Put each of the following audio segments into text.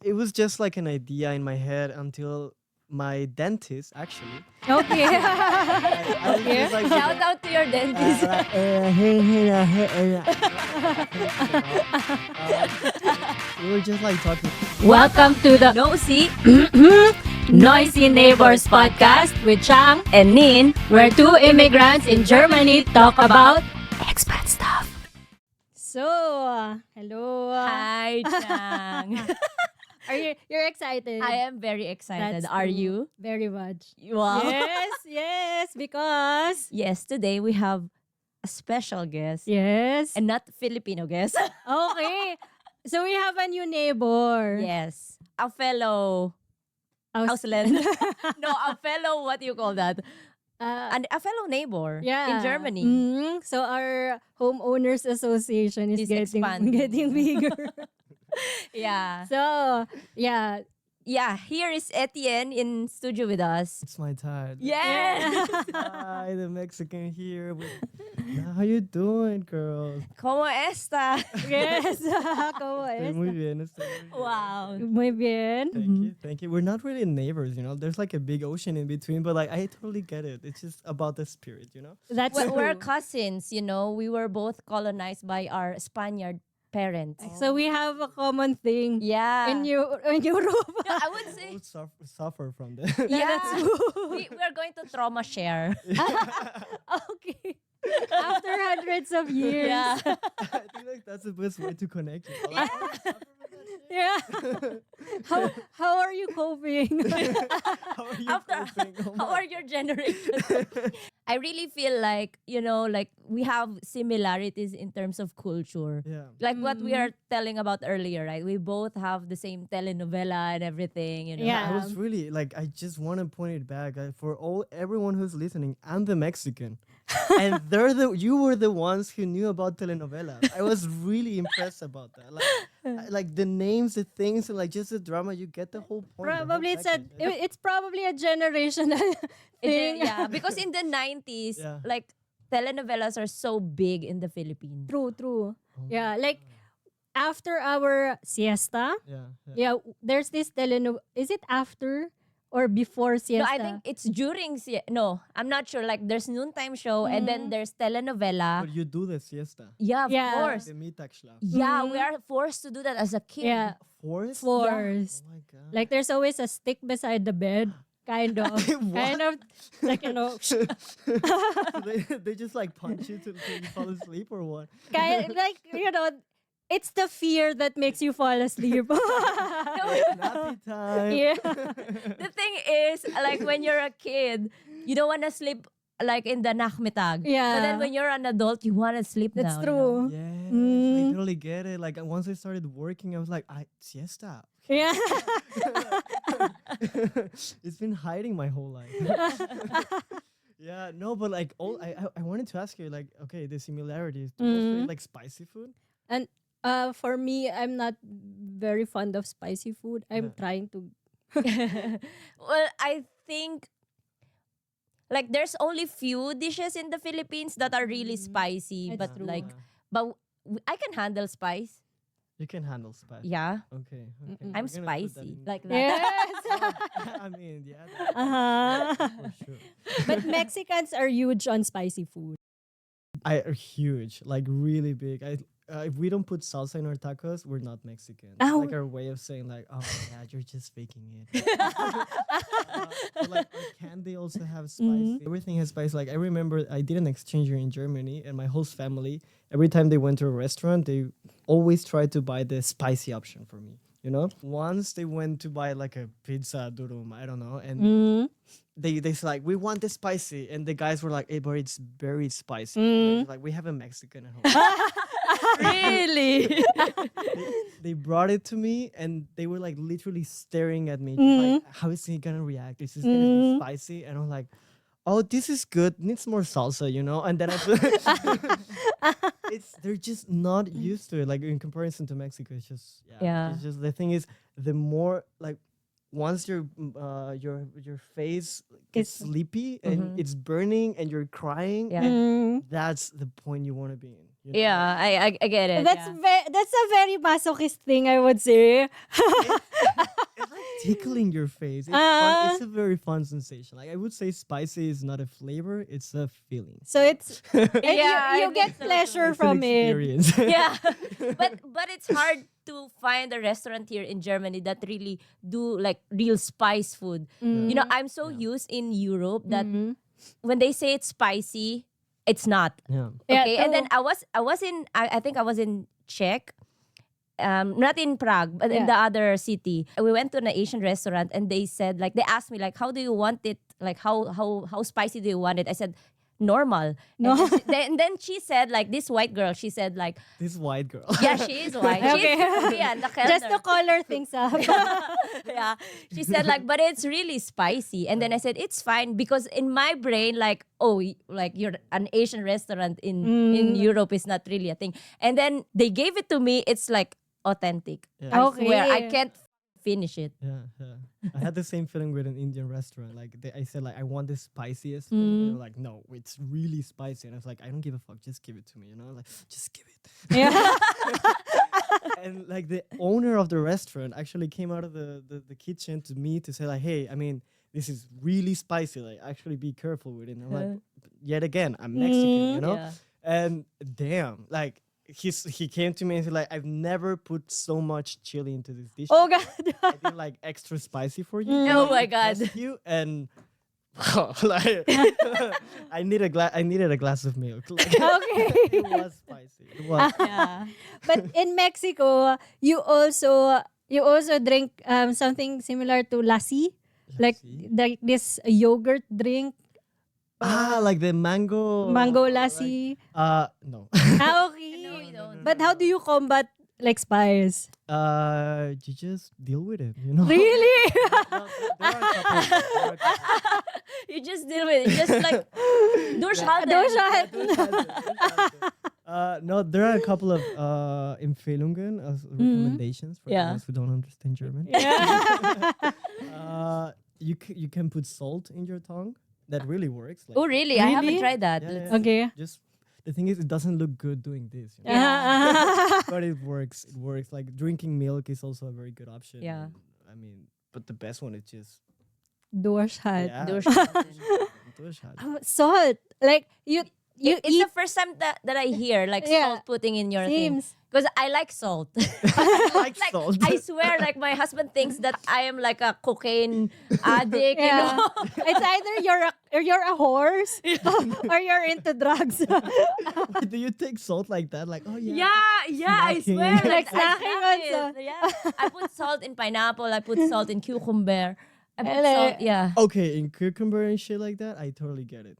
it was just like an idea in my head until my dentist actually. Okay. I was Okay. just like, Shout out to your dentist. we were just like talking. Welcome to the Nosy Noisy Neighbors podcast with Chang and Nin, where two immigrants in Germany talk about expat stuff. So, hello. Hi, Chang. You're excited? I am very excited. That's Are true. you? Very much. Wow. Yes, because Yes, today we have a special guest. yes. And not Filipino guest. Okay. So we have a new neighbor. Yes. A fellow Aus- Ausland. No, a fellow, what do you call that? Uh, And a fellow neighbor yeah. in Germany. So our homeowners association is Is getting expanding. getting bigger. Yeah. So, yeah. Yeah, here is Etienne in studio with us. It's my time. Yes. Hi, the Mexican here. How you doing, girls? ¿Cómo está? Yes. ¿Cómo Estoy es? muy bien. Estoy muy bien. Wow. Muy bien. Thank you. We're not really neighbors, you know. There's like a big ocean in between, but like I totally get it. It's just about the spirit, you know. That's We're true. cousins, you know. We were both colonized by our Spaniard parents. So we have a common thing Yeah. in Europe. No, I would say, Both suffer from that. yeah. That's true. we are going to trauma share. Okay. After hundreds of years. Yeah. I think like that's the best way to connect. You know? Yeah. How are you coping? How are you After- coping? Oh How my are your generations? I really feel like, you know, like we have similarities in terms of culture. Yeah. Like what we are telling about earlier, right? We both have the same telenovela and everything, you know. Yeah. I was really like, I just want to point it back for everyone who's listening. I'm the Mexican, and you were the ones who knew about telenovelas. I was really impressed about that. Like the names, the things, and like just the drama. You get the whole point. the whole Probably package. it's probably a generational thing. Yeah, because in the 90s, Yeah. like telenovelas are so big in the Philippines. True. Oh Yeah, my like after our siesta, God. Yeah. yeah, there's this telenovela. Is it after or before No, siesta? I think it's during no, I'm not sure. Like there's noontime show and then there's telenovela. But you do the siesta. Yeah, of Yeah. course. The Mittagsschlaf. Yeah, we are forced to do that as a kid. Yeah, Forest. forced. Oh my God. Like there's always a stick beside the bed, kind of, kind of, like So they just like punch you till you fall asleep or what? like it's the fear that makes you fall asleep. Nappy time. Yeah. The thing is, like when you're a kid, you don't want to sleep like in the nachmittag. Yeah. But then when you're an adult, you want to sleep That's now. true. Yes, Mm. I totally get it. Like once I started working, I was like, siesta. Yeah. It's been hiding my whole life. Yeah, no, but like I wanted to ask you, like, okay, the similarities. Do you also eat, like spicy food? And for me, I'm not very fond of spicy food. I'm trying to. Well, I think like there's only few dishes in the Philippines that are really spicy, That's but true. like I can handle spice. You can handle spice. Yeah, Okay. I'm We're gonna put that spicy in. like that. Yes. I mean, yeah. Uh-huh. For sure. But Mexicans are huge on spicy food. I are huge, like really big. If we don't put salsa in our tacos, we're not Mexican. It's Oh. like our way of saying like, oh yeah, you're just faking it. But like our candy also have spice. Everything has spice. Like I remember I did an exchange year in Germany, and my host family, every time they went to a restaurant, they always tried to buy the spicy option for me. You know, once they went to buy like a pizza durum, I don't know, and they said like, we want the spicy, and the guys were like, hey, but it's very spicy. And they're like, we have a Mexican at home. Really? They brought it to me, and they were like literally staring at me, like, how is he gonna react? Is this gonna be spicy? And I'm like, oh, this is good. Needs more salsa, you know. And then they're just not used to it. Like in comparison to Mexico, it's just Yeah. It's just the thing is, the more like once your face gets sleepy and it's burning and you're crying, Yeah. that's the point you want to be in. You know? Yeah, I get it. That's yeah. that's a very masochist thing, I would say. It's like tickling your face. It's Uh-huh. fun. It's a very fun sensation. Like I would say, spicy is not a flavor; it's a feeling. So it's and Yeah, you I get think so pleasure It's an from it. experience. Yeah, but it's hard to find a restaurant here in Germany that really do like real spice food. You know, I'm so used in Europe that when they say it's spicy, it's not. Yeah. Yeah, Okay, and then true. I think I was in Czech, not in Prague, but in Yeah. the other city. We went to an Asian restaurant and they said like they asked me like how do you want it? Like how spicy do you want it? I said normal. No. And then she said like this white girl. She said like This white girl. yeah she is white. Okay. She's Korean. The Just to Kellner. color things up. Yeah. She said like, but it's really spicy. And then I said, it's fine because in my brain, like, oh, like you're an Asian restaurant in Europe is not really a thing. And then they gave it to me. It's like authentic. Yeah. I swear, I Okay. can't finish it. Yeah, yeah. I had the same feeling with an Indian restaurant. Like I said, like I want the spiciest thing. Mm. And they're like, no, it's really spicy. And I was like, I don't give a fuck. Just give it to me. You know, like just give it. Yeah. And like the owner of the restaurant actually came out of the kitchen to me to say like, hey, I mean, this is really spicy. Like actually be careful with it. And I'm like, yet again, I'm Mexican. You know, Yeah. and damn, like. He came to me and said like, I've never put so much chili into this dish. Oh God. I did like extra spicy for you. Oh my God. Test you and like I needed a glass of milk. Like, Okay. it was spicy. It was. Yeah. But in Mexico, you also drink something similar to lassi, like this yogurt drink, Like the mango lassi. No. Okay. No, we don't. But how do you combat like spice? You just deal with it, you know. Really? No, there are a couple- You just deal with it. Just like durchhalten. No, there are a couple of Empfehlungen as recommendations for Yeah. those who don't understand German. You can put salt in your tongue. That really works. Like, Oh really? I haven't Really? tried that. Yeah, Let's- yeah. Okay. Just the thing is, it doesn't look good doing this. You know? Yeah. But it works. It works. Like drinking milk is also a very good option. Yeah. And, I mean, but the best one is just Durchhalten. yeah, Durchhalten. Durchhalten. Salt. Like you It's eat the first time that I hear like Yeah. salt putting in your thing. seems. Because I like salt. like Like salt. I swear, like my husband thinks that I am like a cocaine addict. You Yeah. know? It's either you're a horse or you're into drugs. Do you take salt like that? Like, oh yeah. Yeah, I Snacking. swear. Like I snacking snack also. it. Yeah, I put salt in pineapple. I put salt in cucumber. I put Ele- salt. Yeah. Okay, in cucumber and shit like that, I totally get it.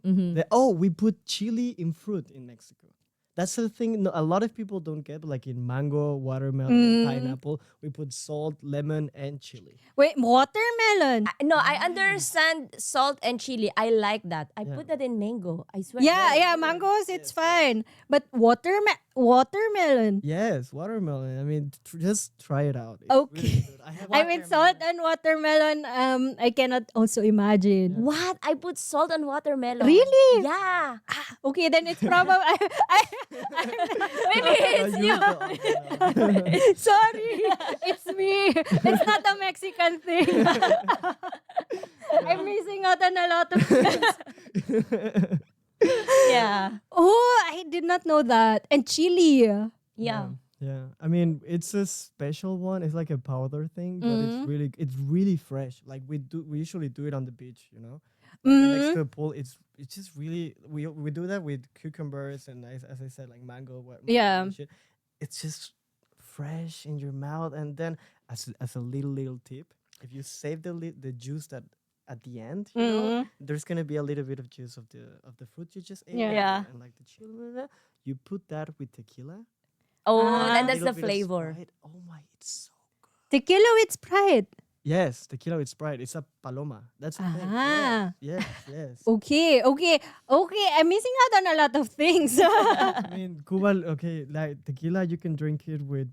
We put chili in fruit in Mexico. That's the thing. No, a lot of people don't get, but like in mango, watermelon, pineapple, we put salt, lemon, and chili. Wait, watermelon. No, I understand salt and chili. I like that. I Yeah. put that in mango. I swear. Yeah, mangoes, it's fine. But watermelon. Yes, watermelon. I mean, just try it out. It's Okay. really good. I have I mean, salt and watermelon, I cannot also imagine. What? I put salt on watermelon. Really? Yeah. Okay, then it's probably... Maybe it's Oh, you. Sorry, it's me. It's not a Mexican thing. I'm missing out on a lot of things. Yeah. Oh, I did not know that. And chili. Yeah. Yeah, I mean it's a special one. It's like a powder thing, but it's really fresh. Like we usually do it on the beach, you know. Next to the pool, it's just really we do that with cucumbers and as I said, like mango. Yeah. and shit. It's just fresh in your mouth, and then as a little tip, if you save the juice that at the end, you know, there's gonna be a little bit of juice of the fruit you just ate. Yeah. Yeah. And like the chili, you put that with tequila. Oh, Ah. and that's little the bit of flavor. Sprite. Oh my, it's so good. Tequila with Sprite. Yes, tequila with Sprite. It's a paloma. That's the thing. Ah. Yes. Okay. I'm missing out on a lot of things. I mean, Cuba, okay, like tequila, you can drink it with,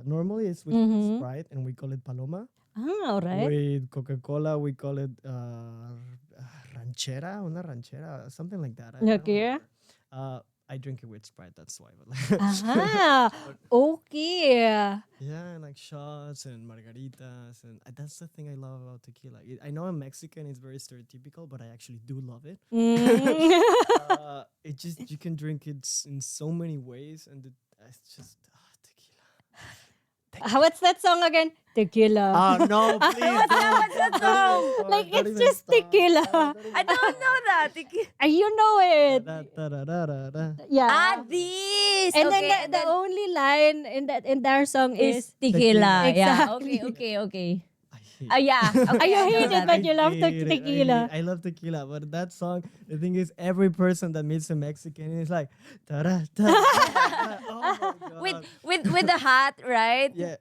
normally it's with Sprite and we call it paloma. All right. With Coca-Cola, we call it ranchera, something like that. I don't Okay. remember. I drink it with Sprite. That's why. But Okay. yeah, and like shots and margaritas, and that's the thing I love about tequila. I know I'm Mexican; it's very stereotypical, but I actually do love it. Mm. It just you can drink it in so many ways, and it's just tequila. What's that song again? Tequila. Oh no, please! What's that song? Like, it's just tequila. I don't know that. You know it. Yeah. This. And okay, then the only line in that entire song is is tequila. Yeah. Exactly. Okay. I hate Yeah. Okay, you I know hate it, that. but you love hate it. tequila. I love tequila, but that song, the thing is, every person that meets a Mexican is like, ta-da, ta-da. Oh my God. with the hat, right? Yeah.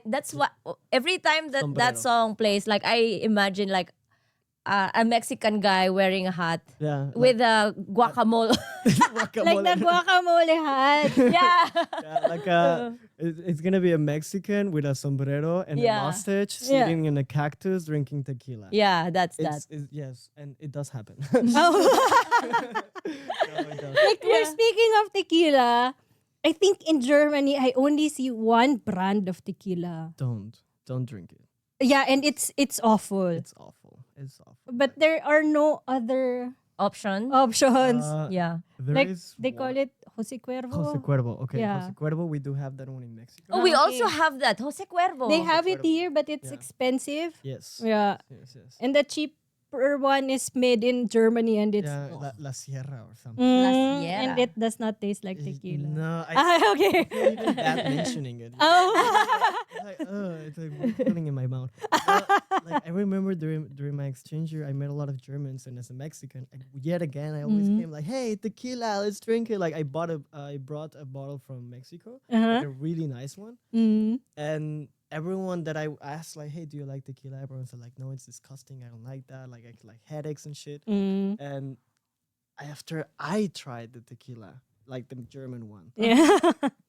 That's what every time that Sombrero. song plays, like I imagine like a Mexican guy wearing a hat Yeah. with a guacamole. Like the guacamole hat. Yeah. Yeah, like it's gonna be a Mexican with a sombrero and Yeah. a mustache Yeah. sitting in a cactus drinking tequila. Yeah, that's that. Yes, and it does happen. Oh. No, it does. Like, we're speaking of tequila, I think in Germany, I only see one brand of tequila. Don't drink it. Yeah, and it's awful. It's awful. But there are no other Option. options. Yeah. There Like, is they call one. it Jose Cuervo. Jose Cuervo. Okay, Yeah. Jose Cuervo. We do have that one in Mexico. Oh, we Okay. also have that Jose Cuervo. They have it Cuervo. here, but it's Yeah. expensive. Yes. Yeah. Yes. And the cheaper one is made in Germany, and it's Yeah, La Sierra or something. Sierra. and it does not taste like tequila. No, I Okay. feel even bad mentioning it. Oh. It's like feeling in my mouth. Like I remember during my exchange year, I met a lot of Germans, and as a Mexican, yet again, I always came like, "Hey, tequila, let's drink it." Like I brought a bottle from Mexico, like a really nice one, and everyone that I asked, like, "Hey, do you like tequila?" Everyone said, like, "No, it's disgusting. I don't like that. Like, I get like headaches and shit." And after I tried the tequila, like the German one, Yeah.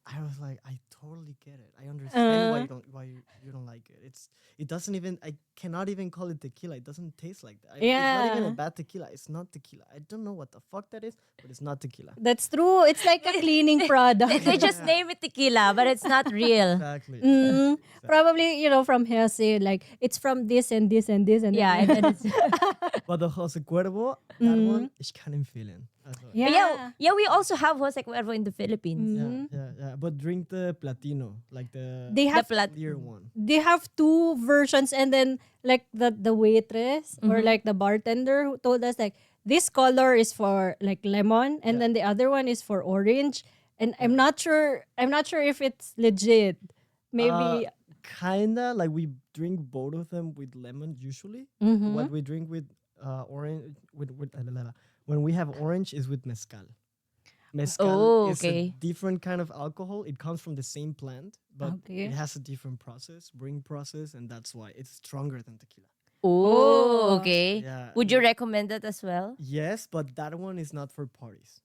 I was like, I totally get it. I understand why you don't like it. It doesn't even, I cannot even call it tequila. It doesn't taste like that. It's not even a Yeah. bad tequila. It's not tequila. I don't know what the fuck that is, but it's not tequila. That's true. It's like a cleaning product. They just name it tequila, but it's not real. Exactly. Probably, from Jose, like, it's from this and this and this and Yeah, and then it's But the Jose Cuervo, that one, ich kann empfehlen. Also, yeah, we also have Jose Cuervo in the Philippines. yeah. But drink the Platino, like the They have clear one. they have two versions, and then like the waitress or like the bartender who told us, like, this color is for like lemon, and then the other one is for orange. And I'm not sure if it's legit. Maybe Kinda like we drink both of them with lemon usually. What we drink with orange when we have orange is with mezcal. Mezcal Oh, is a okay. different kind of alcohol. It comes from the same plant, but Okay. it has a different brewing process, and that's why it's stronger than tequila. Oh, okay. Yeah. Would you recommend that as well? Yes, but that one is not for parties.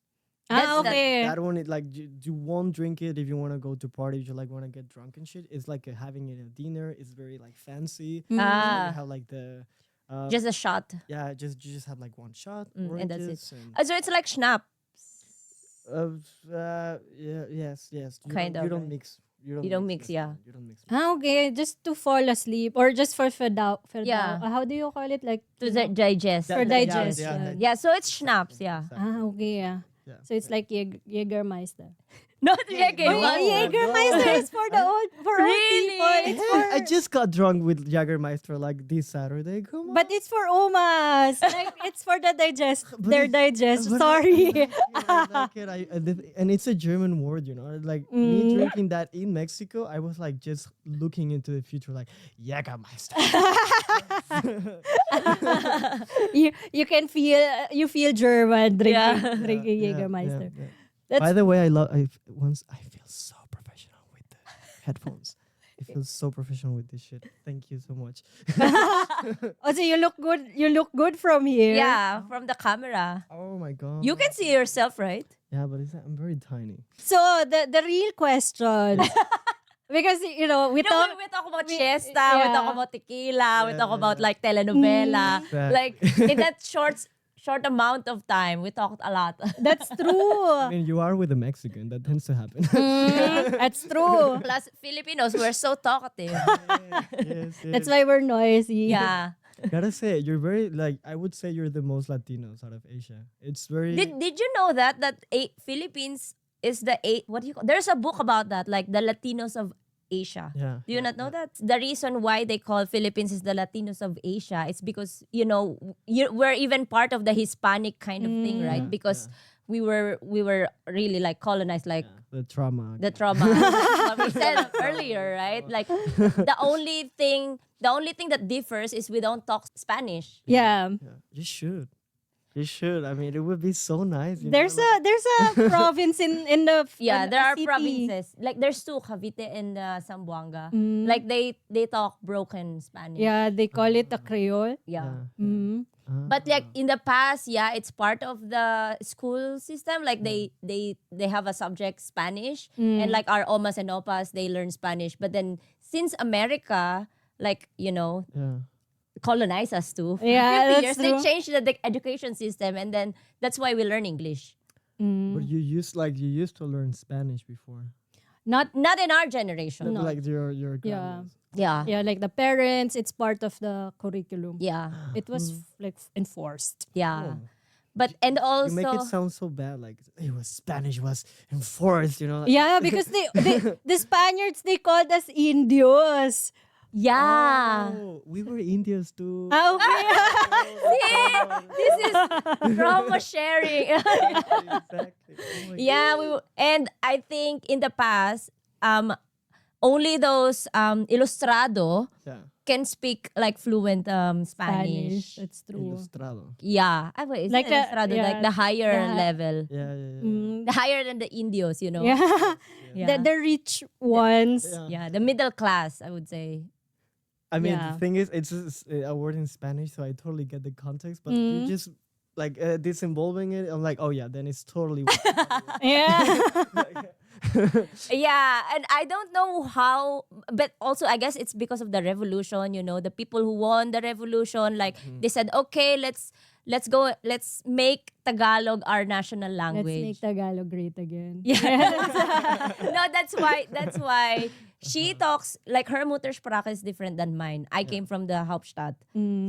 okay. That one is like you won't drink it if you want to go to party. If you like want to get drunk and shit. It's like having it at dinner. It's very like fancy. You have like the Just a shot. yeah, you just have like one shot, and that's it. oranges, and So it's like schnapps. yes. You Kind don't, of, you don't right? mix. You don't mix, yeah. You don't mix. Okay, just to fall asleep or just for fedao. Yeah. How do you call it? Like To digest. For digestion. Yeah, so it's schnapps, yeah. okay, yeah. Yeah. So it's like Jägermeister. Not Jäger. no. What? Jägermeister is for the old Really? old people. It's for, I just got drunk with Jagermeister like this Saturday. Come on. but it's for Omas. Like, it's for the But their it's- digest. but Sorry. I like it. And it's a German word, Like me drinking that in Mexico, I was like just looking into the future, like Jägermeister. you can feel German drinking Yeah, Jägermeister. yeah. That's By the way, I feel so professional with the headphones. It feels so professional with this shit. Thank you so much. also you look good. You look good from here. Yeah, from the camera. Oh my god. You can see yourself, right? Yeah, but I'm very tiny. So the real question, because we You know, talk. we talk about we- Siesta, we yeah. talk about tequila, we talk about like telenovela. Fact. Like in that short short amount of time, we talked a lot. That's I true. mean, you are with a Mexican. That tends to happen. That's true. Plus, Filipinos, we're so talkative. Yes, That's yes. why we're noisy. Yeah. Gotta say, you're very like. I would say you're the most Latinos out of Asia. It's very. Did you know that Philippines is the what do you call? There's a book about that, like the Latinos of Asia. Yeah. Do you not know that? The reason why they call Philippines is the Latinos of Asia, it's because, we're even part of the Hispanic kind of thing, right? Yeah, Because we were really like colonized, like The trauma. the trauma. What we said earlier, right? Like the only thing that differs is we don't talk Spanish. Yeah. Yeah. You should. You should. I mean, it would be so nice. There's a province in the Yeah, there are city. provinces. Like there's two, Cavite and Zamboanga. Like they talk broken Spanish. Yeah, they call it a Creole. Yeah. Mm. But like in the past, yeah, it's part of the school system. Like they have a subject Spanish, and like our omas and opas, they learn Spanish. But then since America, like Yeah. colonized us too, Yeah, 50 that's years, true. they changed the education system, and then that's why we learn English. But you used to learn Spanish before. Not Not in our generation. No. Like your Yeah. grandmas. Yeah. yeah, like the parents, it's part of the curriculum. Yeah. It was like enforced. Yeah. Oh. But and also You make it sound so bad. Like it was Spanish was enforced. You know. Like, Yeah, because the Spaniards, they called us Indios. yeah. Oh, we were Indians too. Ah, okay. See, this is trauma sharing. Exactly. Oh my Yeah, and I think in the past, only those ilustrado Yeah. can speak like fluent Spanish. Spanish. That's true. Ilustrado. Yeah, wait, is Like it a- ilustrado, yeah, like the higher the- level, Yeah, yeah, yeah. the higher than the Indios, you know. Yeah. Yeah. The rich ones. Yeah. Yeah, the middle class, I would say. I mean, Yeah. the thing is, it's just a word in Spanish, so I totally get the context. But you just like disinvolving it. I'm like, oh yeah, then it's totally. Yeah. Yeah, and I don't know how, but also I guess it's because of the revolution. The people who won the revolution, like they said, okay, let's go, let's make Tagalog our national Let's language. make Tagalog great again. Yeah. No, that's why she talks like her Muttersprache is different than mine. I came from the Hauptstadt.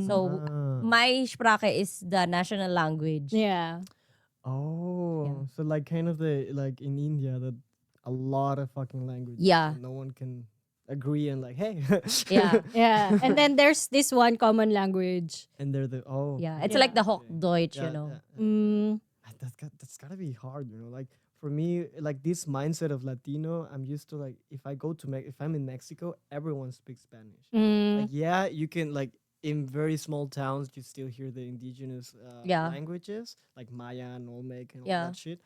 So Ah. my Sprache is the national language. Yeah. Oh, so like kind of the like in India that a lot of fucking languages. Yeah. and no one can agree and like, hey. Yeah. Yeah. And then there's this one common language. And they're the Yeah. It's Yeah. like the Hochdeutsch, yeah, you know. yeah. Mm. That's gotta be hard, Like for me, like this mindset of Latino, I'm used to like if I go to if I'm in Mexico, everyone speaks Spanish. Mm. Like yeah, you can like in very small towns you still hear the indigenous Yeah. languages like Maya and Olmec and all Yeah. that shit.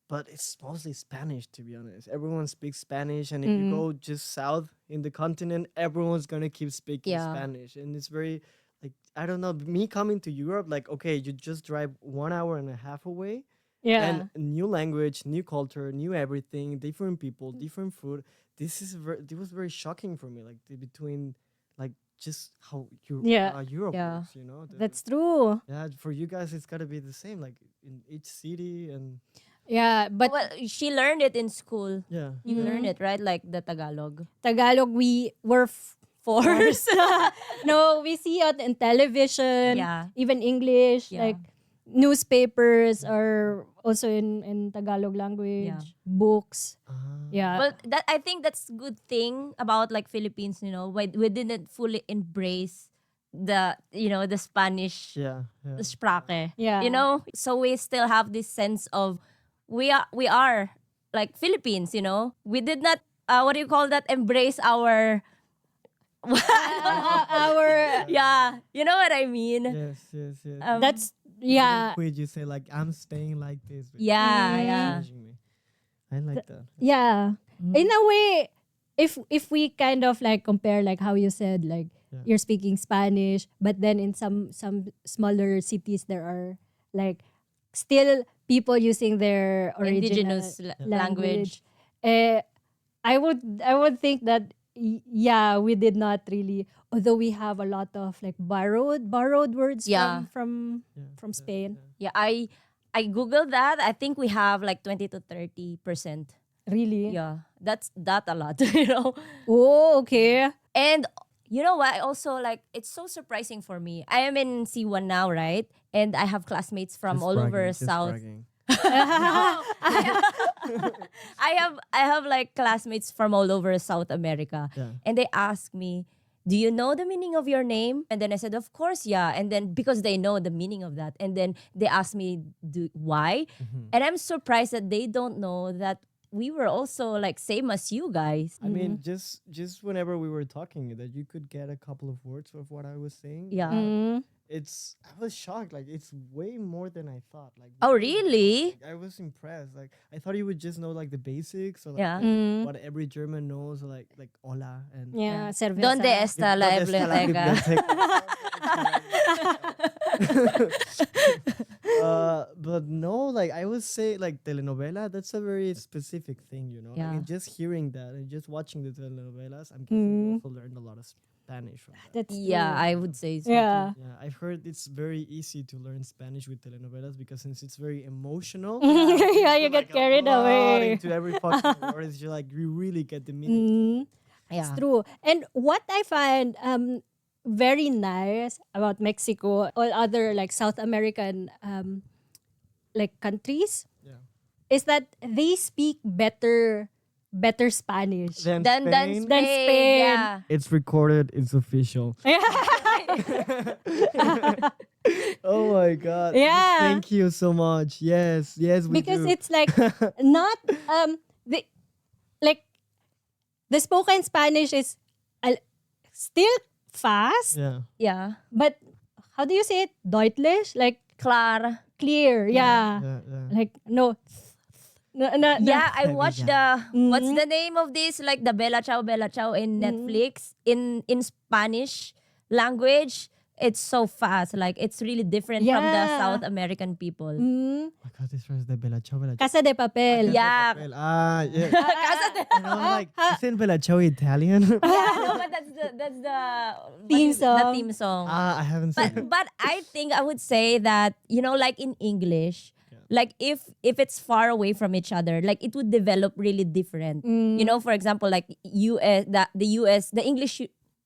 But it's mostly Spanish, to be honest. Everyone speaks Spanish, and if you go just south in the continent, everyone's gonna keep speaking Yeah. Spanish, and it's very like I don't know. Me coming to Europe, like okay, you just drive 1.5 hours away, Yeah. and new language, new culture, new everything, different people, different food. This was very shocking for me. Like between like just how Yeah. Europe Yeah. works, That's true. yeah. For you guys, it's gotta be the same. Like in each city and Yeah. But Well, she learned it in school. yeah. You learn it, right? Like the Tagalog. Tagalog, we were forced. No, we see it in television. Yeah. Even English. Yeah. Like newspapers are also in Tagalog language. Yeah. Books. Ah. Yeah. Well, I think that's good thing about like Philippines, we didn't fully embrace the Spanish Yeah, yeah. Sprache. Yeah. So we still have this sense of we are like Philippines, We did not what do you call that? Embrace our Our yeah, you know what I mean? Yes, yes, yes. that's You yeah. quit, you say like I'm staying like this. but Yeah, you're yeah. changing me. I like that. Yeah. In a way, if we kind of like compare like how you said like Yeah. you're speaking Spanish, but then in some smaller cities there are like still people using their original Indigenous language. I would think that yeah, we did not really. Although we have a lot of like borrowed words Yeah. from Spain. Yeah, I googled that. I think we have like 20 to 30%. Really? Yeah, that's that a lot, you know. Oh, okay. And you know what? Also, like, it's so surprising for me. I am in C1 now, right? And I have classmates from Just all bragging, over just South. bragging. I have like classmates from all over South America. Yeah. And they ask me, "Do you know the meaning of your name?" And then I said, "Of course, yeah." And then because they know the meaning of that. And then they asked me, why? And I'm surprised that they don't know that we were also like same as you guys. I mean, just whenever we were talking, that you could get a couple of words of what I was saying. Yeah. I was shocked. Like, it's way more than I thought. Like, Oh, really? I was impressed. Like, I thought you would just know like the basics or like Yeah. what every German knows, like hola and Yeah, cerveza. ¿Dónde está la ¿Dónde está la biblioteca? But no, like I would say, like telenovela, that's a very specific thing, you know. Like, Yeah. and just hearing that and just watching the telenovelas, I'm guessing you also learned a lot of Spanish from that. That's Yeah, true. I would say so. Yeah. Yeah, I've heard it's very easy to learn Spanish with telenovelas because since it's very emotional, Yeah, you put, get like, a carried lot away. into every fucking word. It's just like you really get the meaning. Yeah. It's true. And what I find very nice about Mexico, all other like South American like countries, Yeah. is that they speak better Spanish. Then Than Spain, Than Spain. Yeah. it's recorded, it's official. Oh my god. Yeah. Thank you so much. Yes, yes, we Because do. it's like not the like the spoken Spanish is still fast, yeah. Yeah. but how do you say it? Deutlich, like Clara. clear. Yeah. Yeah, yeah. Like no. Yeah, I watched the what's Mm-hmm. the name of this? Like the Bella Ciao in Netflix in Spanish language. It's so fast. Like it's really different from the Yeah. South American people. Mm, I got this first, the Bella Ciao, Bella Ciao. Casa de Papel. Yeah. Ah, yeah. Casa de- And I was like, isn't Bella Ciao Italian? Yeah, no, but that's the Theme the song. theme song. I haven't seen it. But I think I would say that, you know, like in English, like if it's far away from each other, like it would develop really different. You know, for example, like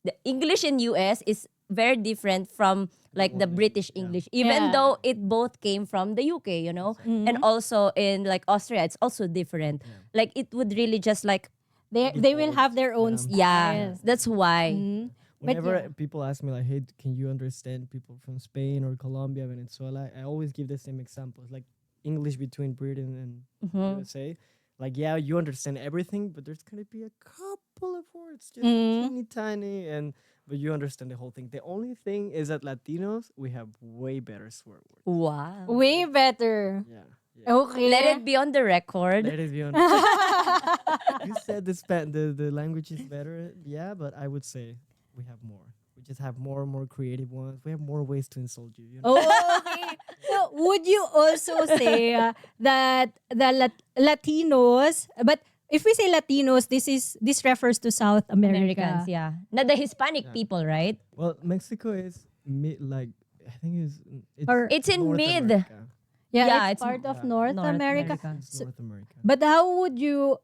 the English in US is very different from like the British English, even Yeah. though it both came from the UK, you know, and also in like Austria, it's also different. Like it would really just like, They will have their own yeah, styles. that's why. But Whenever yeah. people ask me like, hey, can you understand people from Spain or Colombia, Venezuela, I always give the same examples, like English between Britain and USA. Like, yeah, you understand everything, but there's gonna be a couple of words, just teeny tiny, but you understand the whole thing. The only thing is that Latinos, we have way better swear words. Wow. Way better. Yeah. Okay. Let it be on the record. Let it be on. You said the language is better, yeah, but I would say we have more. We just have more creative ones. We have more ways to insult you. You know? Oh, okay. So would you also say that the Latinos, but if we say Latinos, this refers to South America. Americans, yeah. Not the Hispanic people, right? Well, Mexico is like I think It's in North mid. America. Yeah, Yeah, it's it's part of yeah. North North America. America. It's North America. But how would you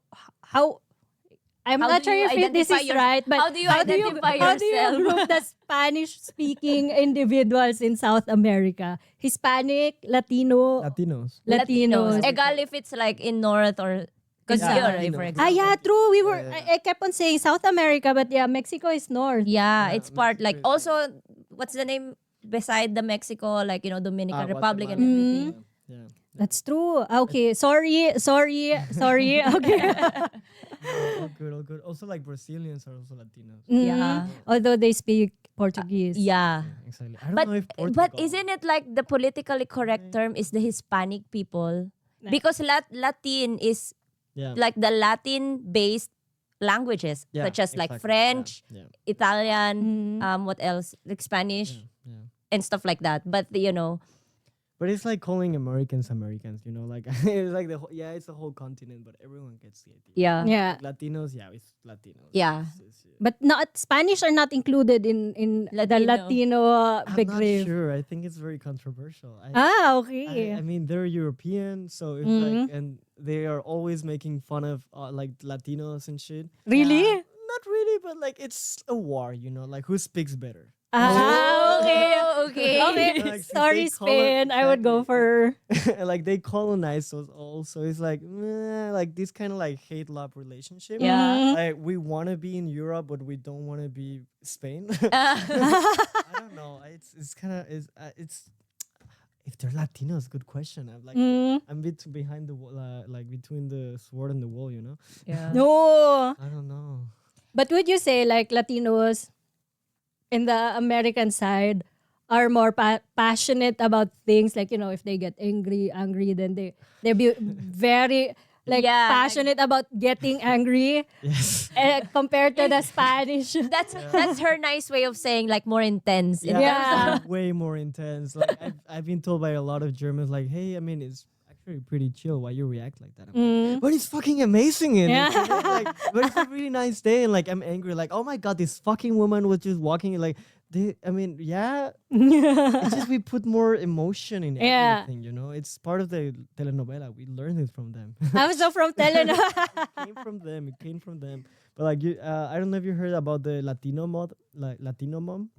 I'm How not do sure you if this identify is your- right, but how do you identify how do you yourself? group the Spanish-speaking individuals in South America? Hispanic, Latino, Latinos. Latinos. Egal if it's like in North or because Yeah, you're Latino. for Ah, example. yeah, true. We were. Yeah. I kept on saying South America, but yeah, Mexico is north. Yeah, Yeah, it's part like Mexico is- also what's the name beside the Mexico, like, you know, Dominican Republic and Guatemala. everything. Yeah. That's true. Okay, sorry. Okay. All good, all good. Also, like Brazilians are also Latinos. Yeah. Although they speak Portuguese. Yeah. Exactly. I don't know if Portugal. But isn't it like the politically correct term is the Hispanic people? Because Latin is yeah. like the Latin based languages Yeah, such as like exactly. French, Yeah. Italian, what else? Like Spanish Yeah. and stuff like that. But you know, But it's like calling Americans Americans, like it's like it's the whole continent, but everyone gets the idea. Yeah. Yeah. Like Latinos, yeah, it's Latinos. Yeah. But not Spanish are not included in the Latino. Latino I'm big not rave. sure. I think it's very controversial. Okay. I mean, they're European, so it's like, and they are always making fun of like Latinos and shit. Really? Not really, but like it's a war, like who speaks better. Okay. Okay. Okay. Like, since Sorry, they call it- Spain. I would go for. Like they colonized us all, so it's like like this kind of like hate love relationship. Yeah. Like we want to be in Europe, but we don't want to be Spain. I don't know. It's kind of it's if they're Latinos, good question. I'm like I'm behind the wall, like between the sword and the wall, Yeah. No. I don't know. But would you say like Latinos in the American side are more passionate about things like if they get angry, then they're very like Yeah, like- passionate about getting angry Yes. compared to the Spanish. That's her nice way of saying like more intense. in Yeah, terms of- it's way more intense. Like I've been told by a lot of Germans, like, hey, I mean, it's actually pretty chill. Why you react like that? I'm like, but it's fucking amazing. And Yeah. it's like, but it's a really nice day, and like I'm angry, like, oh my god, this fucking woman was just walking, like, I mean, yeah. It's just we put more emotion in Yeah. everything, It's part of the telenovela. We learned it from them. I'm so from telenovela. It came from them. But like I don't know if you heard about the Latino mom,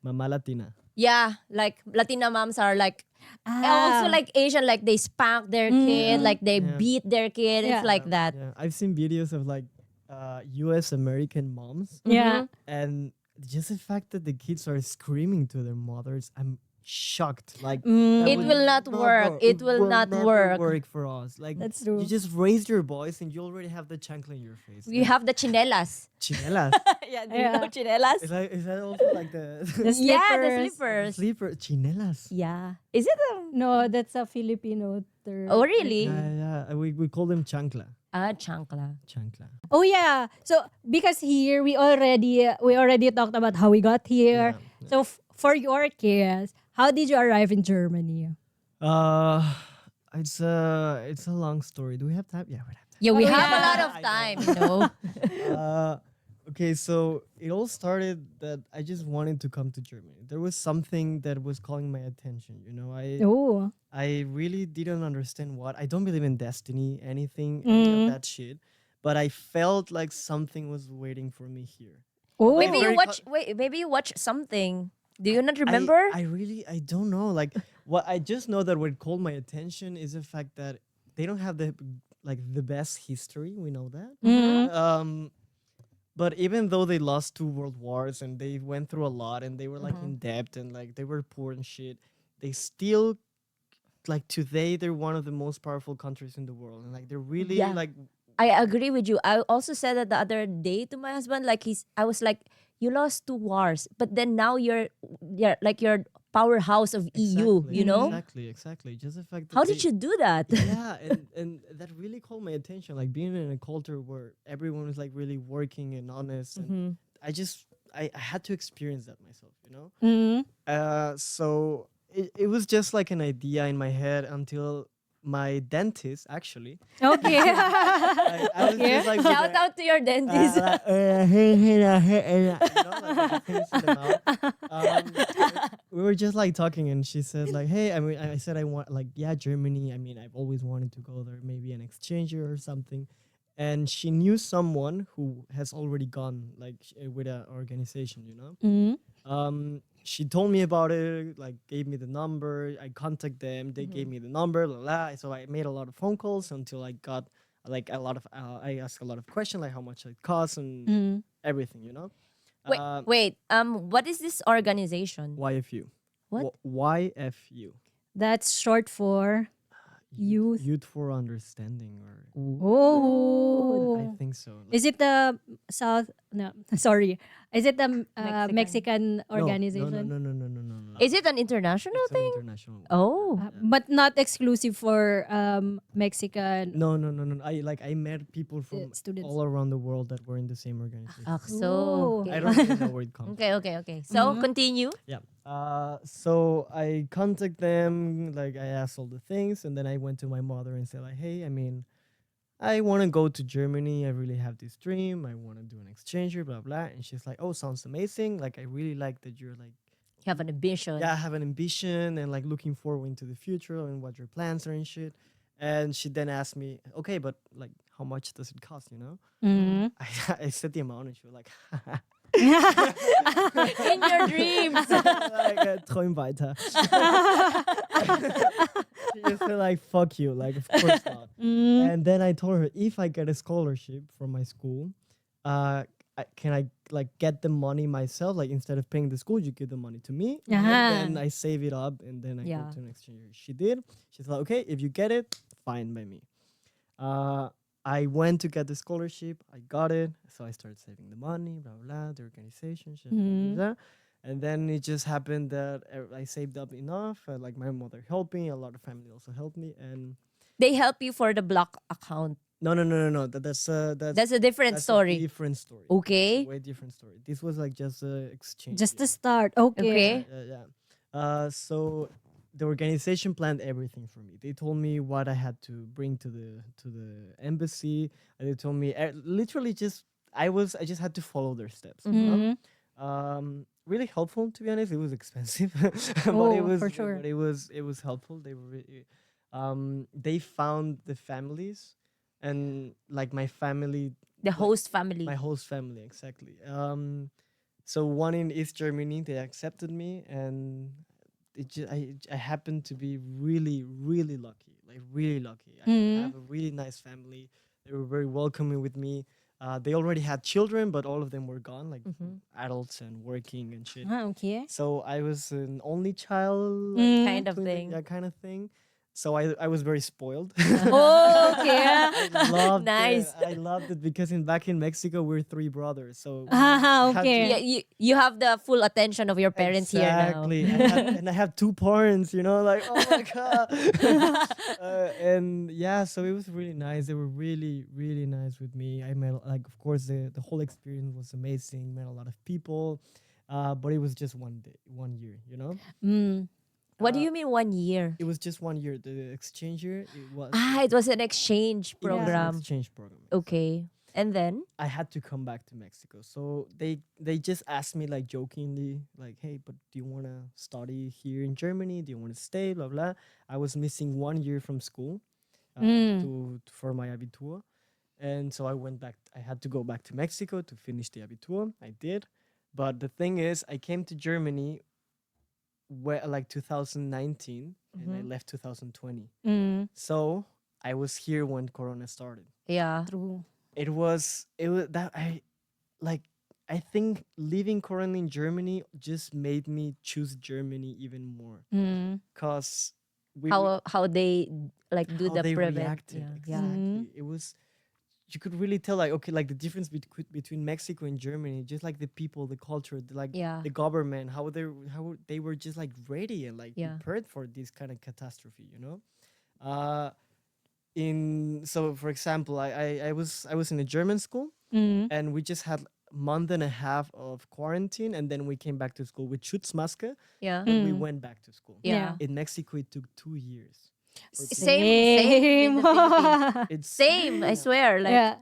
Mama Latina. Yeah, like Latina moms are like also like Asian, like they spank their kid, like they Yeah. beat their kid. Yeah. It's like that. Yeah, I've seen videos of like U.S. American moms, Yeah. and just the fact that the kids are screaming to their mothers, I'm shocked. Like Mm. It will not work. It will not never work. work for us. Like That's true. you just raise your voice and you already have the chancla in your face. We have the chinelas. chinelas. Yeah, do you know chinelas? Is that also like the The Yeah, the slippers. slippers. sleeper chinelas? Yeah. Is it No, that's a Filipino term. Oh, really? Yeah. We call them chancla. Chancla. Chancla. Oh yeah. So because here we already talked about how we got here. Yeah. So for your case, how did you arrive in Germany? It's a long story. Do we have time? Yeah, we have time. Yeah, we Oh, have a yeah. lot of time, Okay, so it all started that I just wanted to come to Germany. There was something that was calling my attention. Oh. I really didn't understand what. I don't believe in destiny, anything, any of that shit. But I felt like something was waiting for me here. Oh. Maybe you Very watch. Maybe you watch something. Do you not remember? I don't know. Like what I just know that what called my attention is the fact that they don't have the best history. We know that. Mhm. But even though they lost 2 world wars and they went through a lot and they were like in debt and like they were poor and shit, they still like today they're one of the most powerful countries in the world and like they're really Yeah. like I agree with you. I also said that the other day to my husband. Like I was like, you lost 2 wars, but then now you're like you're powerhouse of EU. You know? exactly. Just the fact that How did you do that? yeah, and that really called my attention. Like being in a culture where everyone was like really working and honest, and I had to experience that myself, Mhm. So it was just like an idea in my head until my dentist actually. Okay. I was just like with Shout a- out to your dentist. We were just like talking and she said like, hey, I mean, I said I want like, yeah, Germany. I mean, I've always wanted to go there, maybe an exchange year or something. And she knew someone who has already gone like with an organization, Mhm. She told me about it, like gave me the number. I contact them. They gave me the number. So I made a lot of phone calls until I got like a lot of. I asked a lot of questions, like how much it costs and Mhm. everything. Wait. What is this organization? YFU. What? YFU. That's short for Youth. Youth for Understanding, or Oh. I think so. Is it the South? No, sorry. Is it the Mexican. Mexican No, organization? No. Is it an international It's an thing? international. Oh. But not exclusive for Mexican. No. I met people from students. all around the world that were in the same organization. So Oh. okay. I don't really know where it comes. Okay. So continue. Yeah. So I contact them, like I asked all the things, and then I went to my mother and said like, hey, I mean, I want to go to Germany. I really have this dream. I want to do an exchange here, blah blah. And she's like, oh, sounds amazing. Like I really like that you're like, You have an ambition. yeah, I have an ambition and like looking forward into the future and what your plans are and shit. And she then asked me, okay, but like, how much does it cost? You know, Mm. I said the amount, and she was like, In your dreams. like träum weiter. She just said like, fuck you, like of course not. And then I told her if I get a scholarship from my school, can I like get the money myself? Like instead of paying the school, you give the money to me, Uh-huh. and then I save it up, and then I Yeah. go to an exchange. She did. She's like, okay, if you get it, fine by me. I went to get the scholarship. I got it, so I started saving the money, blah blah, the organization, shit, blah, blah. And then it just happened that I saved up enough. Like my mother helped me, a lot of family also helped me, and They help you for the block account. no. That's That's a different that's story. A different story. Okay. Way different story. This was like just a exchange. Just the start. Okay. Okay. Yeah. So the organization planned everything for me. They told me what I had to bring to the embassy. And they told me literally just I just had to follow their steps. You know? Really helpful, to be honest. It was expensive, but it Oh, was for sure. But it was helpful. They were really, they found the families, and like my family, The host family. my host family exactly. So one in East Germany, they accepted me, and I happened to be really lucky, like really lucky. I have a really nice family. They were very welcoming with me. They already had children, but all of them were gone, like adults and working and shit. Ah, okay. So I was an only child, Kind of twin- thing. yeah, kind of thing. So I was very spoiled. Oh, okay. I loved Nice. it. I loved it because back in Mexico we're three brothers. So Ah, we had okay. Yeah, you have the full attention of your parents here now. Exactly. And I have two parents, you know, like, oh my God. And yeah, so it was really nice. They were really nice with me. I met, like, of course, the whole experience was amazing. Met a lot of people. But it was just 1 year, you know? What do you mean 1 year? It was just 1 year. The exchange year, it was, It was an exchange it was an program. exchange program. Okay. And then? I had to come back to Mexico. So they just asked me like jokingly, like, hey, but do you want to study here in Germany? Do you want to stay? Blah, blah. I was missing 1 year from school for my Abitur. And so I went back. I had to go back to Mexico to finish the Abitur. I did. But the thing is, I came to Germany like 2019 and I left 2020. So I was here when Corona started. Yeah. True. It was that I think leaving Corona in Germany just made me choose Germany even more because How they like do how the they prevent. reacted Yeah. exactly. It was, you could really tell like, okay, like the difference between Mexico and Germany, just like the people, the culture, Yeah. the government, how they were just like ready and like Yeah. prepared for this kind of catastrophe, you know. So for example, I was in a German school and we just had month and a half of quarantine, and then we came back to school with Schutzmaske, Yeah. but we went back to school. Yeah. In Mexico, it took 2 years. Same in the Philippines. It's Same, I swear. Like Yeah.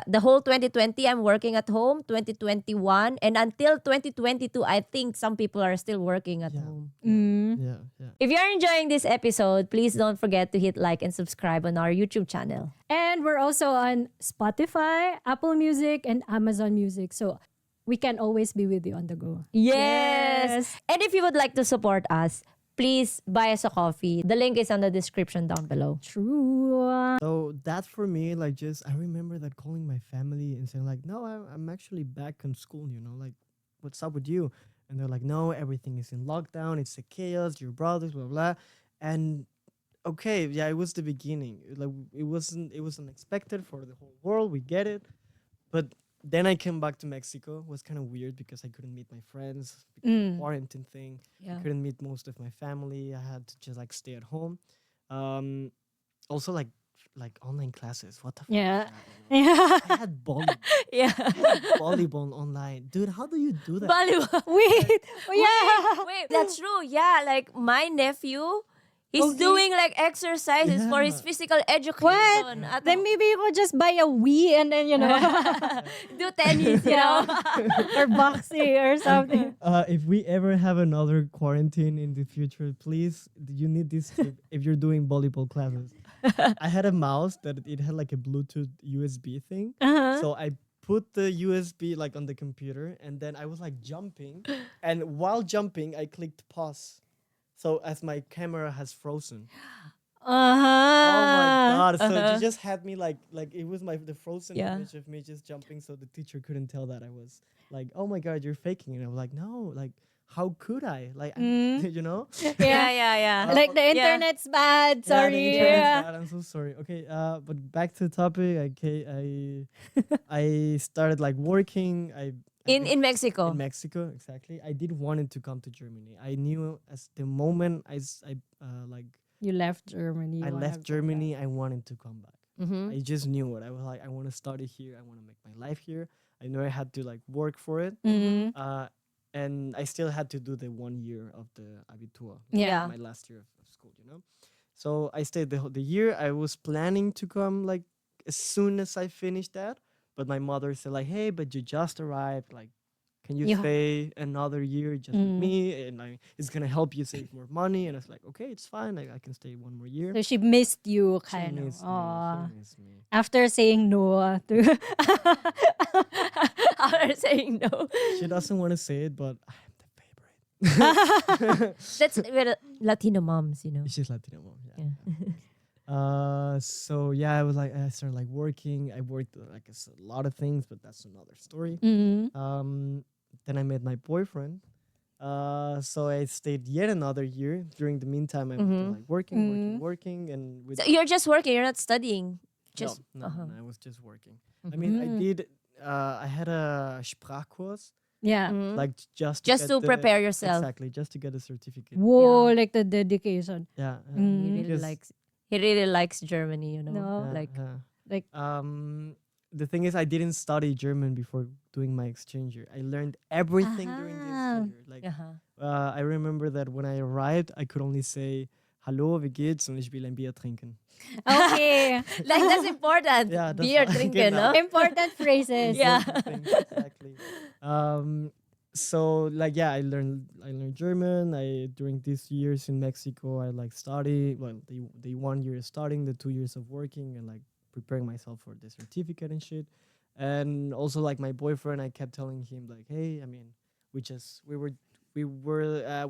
the whole 2020 I'm working at home, 2021, and until 2022 I think some people are still working at home. Yeah. If you're enjoying this episode, please don't forget to hit like and subscribe on our YouTube channel. And we're also on Spotify, Apple Music, and Amazon Music. So we can always be with you on the go. Yes. And if you would like to support us, please buy us a coffee. The link is on the description down below. True. So that for me, like, just I remember that calling my family and saying like, no, I'm actually back in school, you know, like, what's up with you? And they're like, no, everything is in lockdown. It's a chaos. Your brothers, blah blah. And okay, yeah, it was the beginning. Like it was unexpected for the whole world. We get it, but then I came back to Mexico. It was kind of weird because I couldn't meet my friends because of the quarantine thing. I Yeah. couldn't meet most of my family. I had to just like stay at home. Also like online classes. What the fuck? Yeah. Is that, you know? Yeah. I had volleyball. Yeah. I had volleyball online, dude. How do you do that? Volleyball. Wait. Oh, yeah. Wait, that's true. Yeah, like my nephew, he's Okay. doing like exercises for his Yeah. physical education. At Then maybe you could just buy a Wii and then, do tennis, you know. or boxing or something. If we ever have another quarantine in the future, please, you need this tip if you're doing volleyball classes. I had a mouse that it had like a Bluetooth USB thing. Uh-huh. So I put the USB like on the computer and then I was like jumping. And while jumping, I clicked pause. So as my camera has frozen. Uh-huh. Oh my god! So it just had me like it was the frozen Yeah. image of me just jumping, so the teacher couldn't tell that I was like, oh my god, you're faking it. I was like, no, like how could I? Like, you know? Yeah. Like the internet's bad. Yeah, the Sorry. internet's Yeah. bad, I'm so sorry. Okay, but back to the topic. I started like working. In Mexico. In Mexico, exactly. I did wanted to come to Germany. I knew as the moment like You left Germany. I you wanna left go Germany, I wanted to come back. Mm-hmm. I just knew it. I was like, I want to start it here. I want to make my life here. I know I had to like work for it. back. Mhm. And I still had to do the 1 year of the Abitur. Yeah. My last year of school, you know? So I stayed the year. I was planning to come like as soon as I finished that. But my mother said like, hey, but you just arrived. Like, can you Yeah. stay another year just with me? And it's going to help you save more money. And I was like, okay, it's fine. Like, I can stay 1 more year. So she missed you, She kind of. missed me. Aw. She missed me. After saying no to. After saying no. She doesn't want to say it, but I'm the favorite. That's with Latino moms, you know. She's Latino mom. Yeah. Yeah. So yeah, I was like, I started like working. I worked like a lot of things, but that's another story. Mhm. Then I met my boyfriend. So I stayed yet another year. During the meantime, I was still, like working, and with So you're just working, you're not studying. Just no, I was just working. I Mm-hmm. mean, I did. I had a Sprachkurs, Yeah. like Just get to the- prepare yourself. Exactly, just to get a certificate. Whoa, like the dedication. Yeah. He really likes Germany, you know. No. Like Like, the thing is, I didn't study German before doing my exchange year. I learned everything during the exchange year. Like, I remember that when I arrived, I could only say, "Hallo, wie geht's?" und ich will ein Bier trinken. okay. like that's important. Yeah, that's Beer all I drinking, get no? now. Important phrases. Yeah. Important things, exactly. So like yeah, I learned German. I during these years in Mexico, I like study. Well, the 1 year starting, the 2 years of working, and like preparing myself for the certificate and shit. And also like my boyfriend, I kept telling him like, hey, I mean, we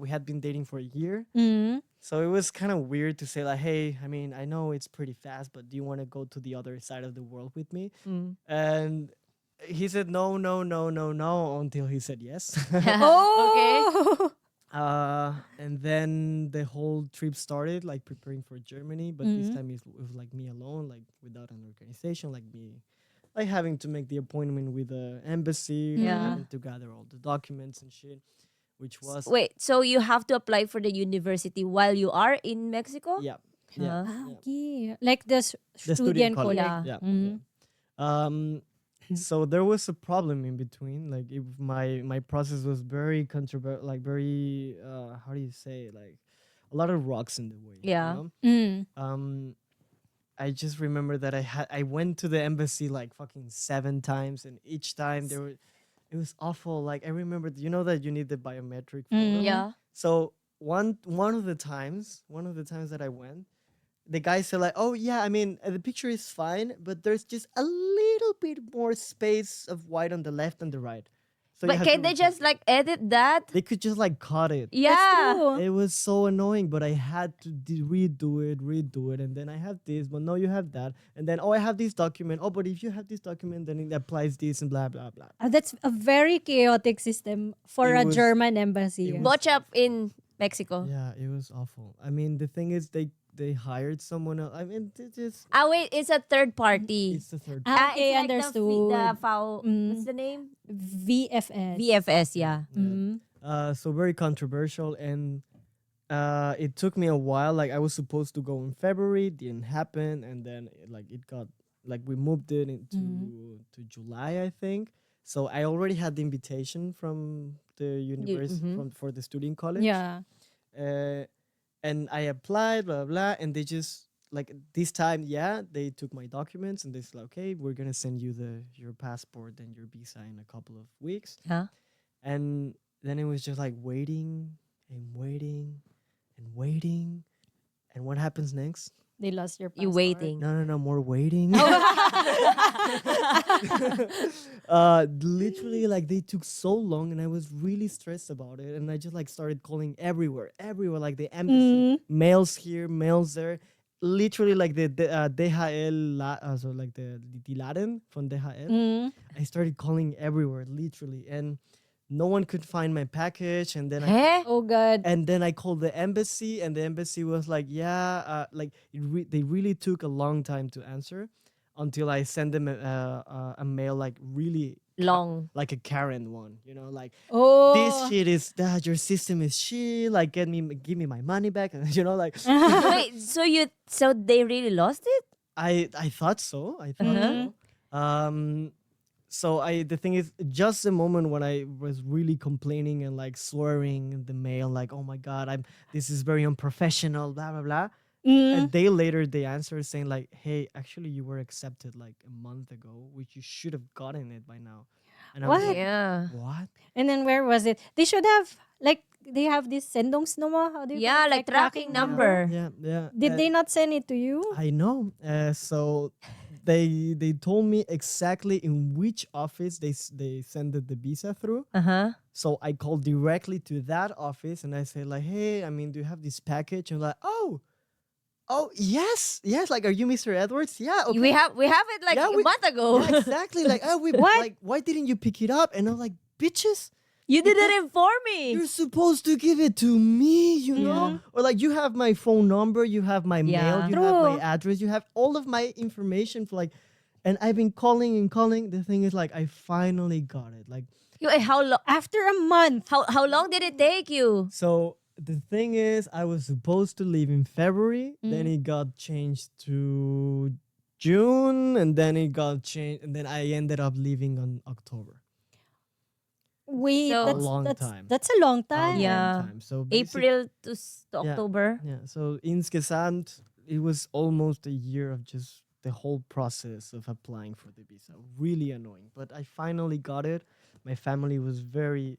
had been dating for a year. Mhm. So it was kind of weird to say like, hey, I mean, I know it's pretty fast, but do you want to go to the other side of the world with me? And he said no until he said yes. Oh. And then the whole trip started, like preparing for Germany, but this time it was like me alone, like without an organization, like me, like having to make the appointment with the embassy, having to gather all the documents and shit, which was Wait, so you have to apply for the university while you are in Mexico? yeah. Okay. Like the The student college. college. Yeah. Yeah. So there was a problem in between. Like if my process was very controversial, like very how do you say, like a lot of rocks in the way. Yeah. You know? I just remember that I went to the embassy like fucking 7 times, and each time it was awful. Like I remember, you know that you need the biometric photo. Yeah. So one of the times that I went, the guy said like, oh yeah, I mean the picture is fine, but there's just a little bit more space of white on the left and the right. So you But have can to they just like edit that? They could just like cut it. Yeah. True. It was so annoying, but I had to redo it, and then I have this, but no, you have that, and then I have this document. Oh, but if you have this document, then it applies this and blah blah blah. That's a very chaotic system for It a was- German embassy. it was- Botch up in Mexico. Yeah, it was awful. I mean, the thing is, they hired someone else. I mean, Ah, wait, it's a third party. it's the third. Okay, it's understood. Like the FAO, what's the name? VFS. VFS, yeah. So very controversial, and it took me a while. Like I was supposed to go in February, didn't happen, and then it got like we moved it into to July, I think. So I already had the invitation from the university for the student college. Yeah. And I applied, blah blah, and they just like this time, they took my documents and they said, okay, we're gonna send you your passport and your visa in a couple of weeks. Huh? And then it was just like waiting and waiting and waiting. And what happens next? They lost your passport. You waiting. No, more waiting. Literally, like they took so long, and I was really stressed about it. And I just like started calling everywhere, like the embassy, mails here, mails there. Literally, like the DHL, so like the Laden from DHL. I started calling everywhere, literally, and no one could find my package. And then Oh God. and then I called the embassy, and the embassy was like, like they really took a long time to answer, until I sent them a mail like really Long. like a Karen one, like Oh. this shit is that your system is shit. Like give me my money back, and like Wait, so they really lost it? I thought so. So the thing is, just the moment when I was really complaining and like swearing in the mail, like, oh my God, this is very unprofessional, blah, blah, blah. A day later, they answered saying like, hey, actually you were accepted like a month ago, which you should have gotten it by now. And I was What? like, Yeah. what? And then where was it? They should have like they have this sendungsnummer. How do you Yeah, call it? like tracking number. Yeah. Did they not send it to you? I know. So they told me exactly in which office they sent the visa through. Uh-huh. So I called directly to that office and I said like, hey, I mean, do you have this package? And like, oh yes. Like, are you Mr. Edwards? Yeah. Okay. We have it like Yeah, a month ago. Yeah, exactly. Like, What? like, why didn't you pick it up? And I'm like, bitches. You didn't inform me. You're supposed to give it to me, you know? Or like you have my phone number, you have my mail, you have my True. address, you have all of my information for like, and I've been calling and calling. The thing is like, I finally got it. Like, How long? After a month. How long did it take you? so the thing is, I was supposed to leave in February, then it got changed to June, and then it got changed, and then I ended up leaving on October. Wait, So- that's A long that's, time. that's a long time. Yeah. Time. So April to Yeah. October. Yeah. So insgesamt, it was almost a year of just the whole process of applying for the visa. Really annoying. But I finally got it. My family was very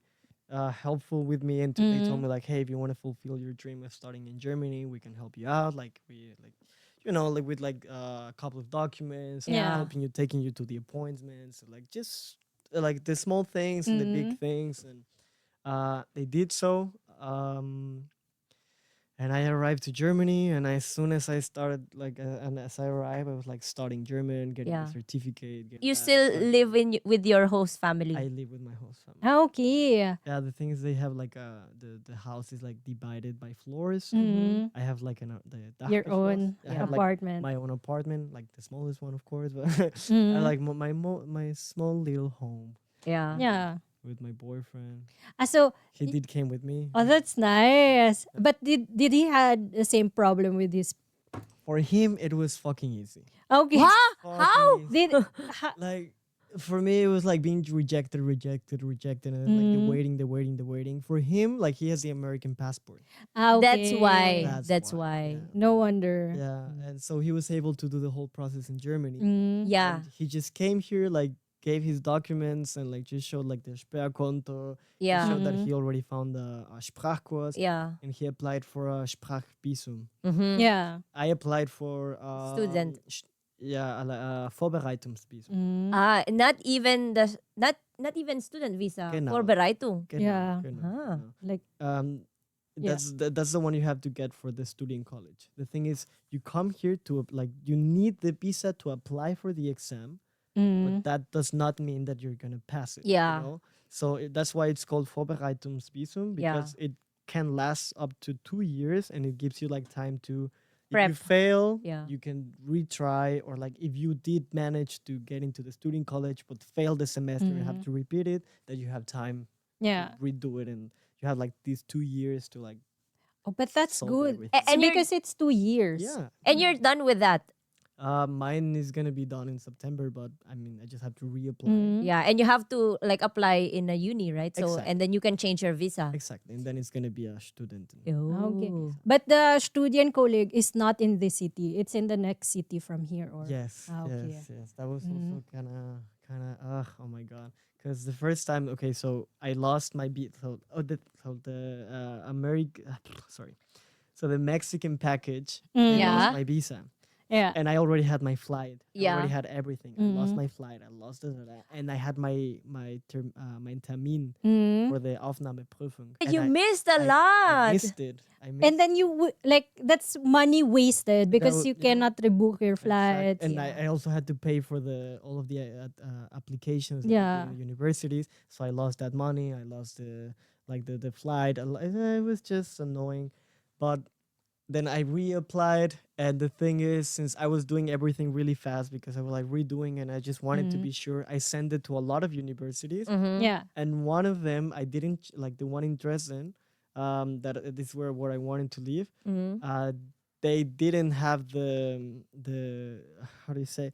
helpful with me, and they told me like, hey, if you want to fulfill your dream of starting in Germany, we can help you out. Like like with like a couple of documents, and Yeah. helping you, taking you to the appointments, like just like the small things and the big things, and they did so. And I arrived to Germany, and as soon as I started, and as I arrived, I was like studying German, getting Yeah. a certificate. getting You that, still starting- live with your host family. I live with my host family. Okay. Yeah, the thing is, they have like the house is like divided by floors. I have like Your Dachgeschoss. own I have like apartment. my own apartment, like the smallest one, of course. But I like my small little home yeah. Yeah. with my boyfriend. So He did came with me. oh, that's nice. But did he had the same problem with his? For him, it was fucking easy. Okay. Huh? Fucking How? easy. Did Like for me, it was like being rejected, and then, like the waiting. For him, like he has the American passport. That's okay. why. That's That's why, why. No wonder. Yeah, and so he was able to do the whole process in Germany. Yeah. And he just came here, like gave his documents, and like just showed like the Sperrkonto. Yeah. Showed that he already found the Sprachkurs. Yeah. And he applied for a Sprachvisum. Mm-hmm. Yeah. I applied for Student. Vorbereitungsvisum. Not even not even student visa. Genau. Vorbereitung. Genau, Yeah. genau, Ah. genau. Like Yeah. That's the one you have to get for the student college. The thing is, you come here to like you need the visa to apply for the exam, but that does not mean that you're gonna pass it. Yeah. You know? So that's why it's called Vorbereitungsvisum, Yeah. because it can last up to 2 years, and it gives you like time to If Prep. you fail, Yeah. you can retry, or like if you did manage to get into the student college but fail the semester and have to repeat it, then you have time Yeah. to redo it, and you have like these 2 years to like Oh, but that's solve good. everything. And you're Because it's 2 years. Yeah. and you're done with that. Mine is gonna be done in September, but I mean I just have to reapply. Mm-hmm. Yeah, and you have to like apply in a uni, right? So Exactly. and then you can change your visa. Exactly, and then it's gonna be a student. Okay. Oh. But the student colleague is not in this city. It's in the next city from here. Or Yes, okay. yes. That was also kind of oh my god. Because the first time, okay, so I lost my American, sorry, so the Mexican package, they Yeah. lost my visa, Yeah. and I already had my flight. I Yeah. already had everything. I lost my flight. I lost it, and I had my termin Mm. for the Aufnahmeprüfung. You And missed a I lot. missed it. I missed And then you like that's money wasted because you yeah. cannot rebook your flights. And I also had to pay for all of the applications at Yeah. the universities. So I lost that money. I lost the flight. It was just annoying, but then I reapplied, and the thing is, since I was doing everything really fast because I was like redoing, and I just wanted to be sure, I sent it to a lot of universities, Yeah. and one of them I didn't like, the one in Dresden, that this were where I wanted to live. They didn't have the how do you say?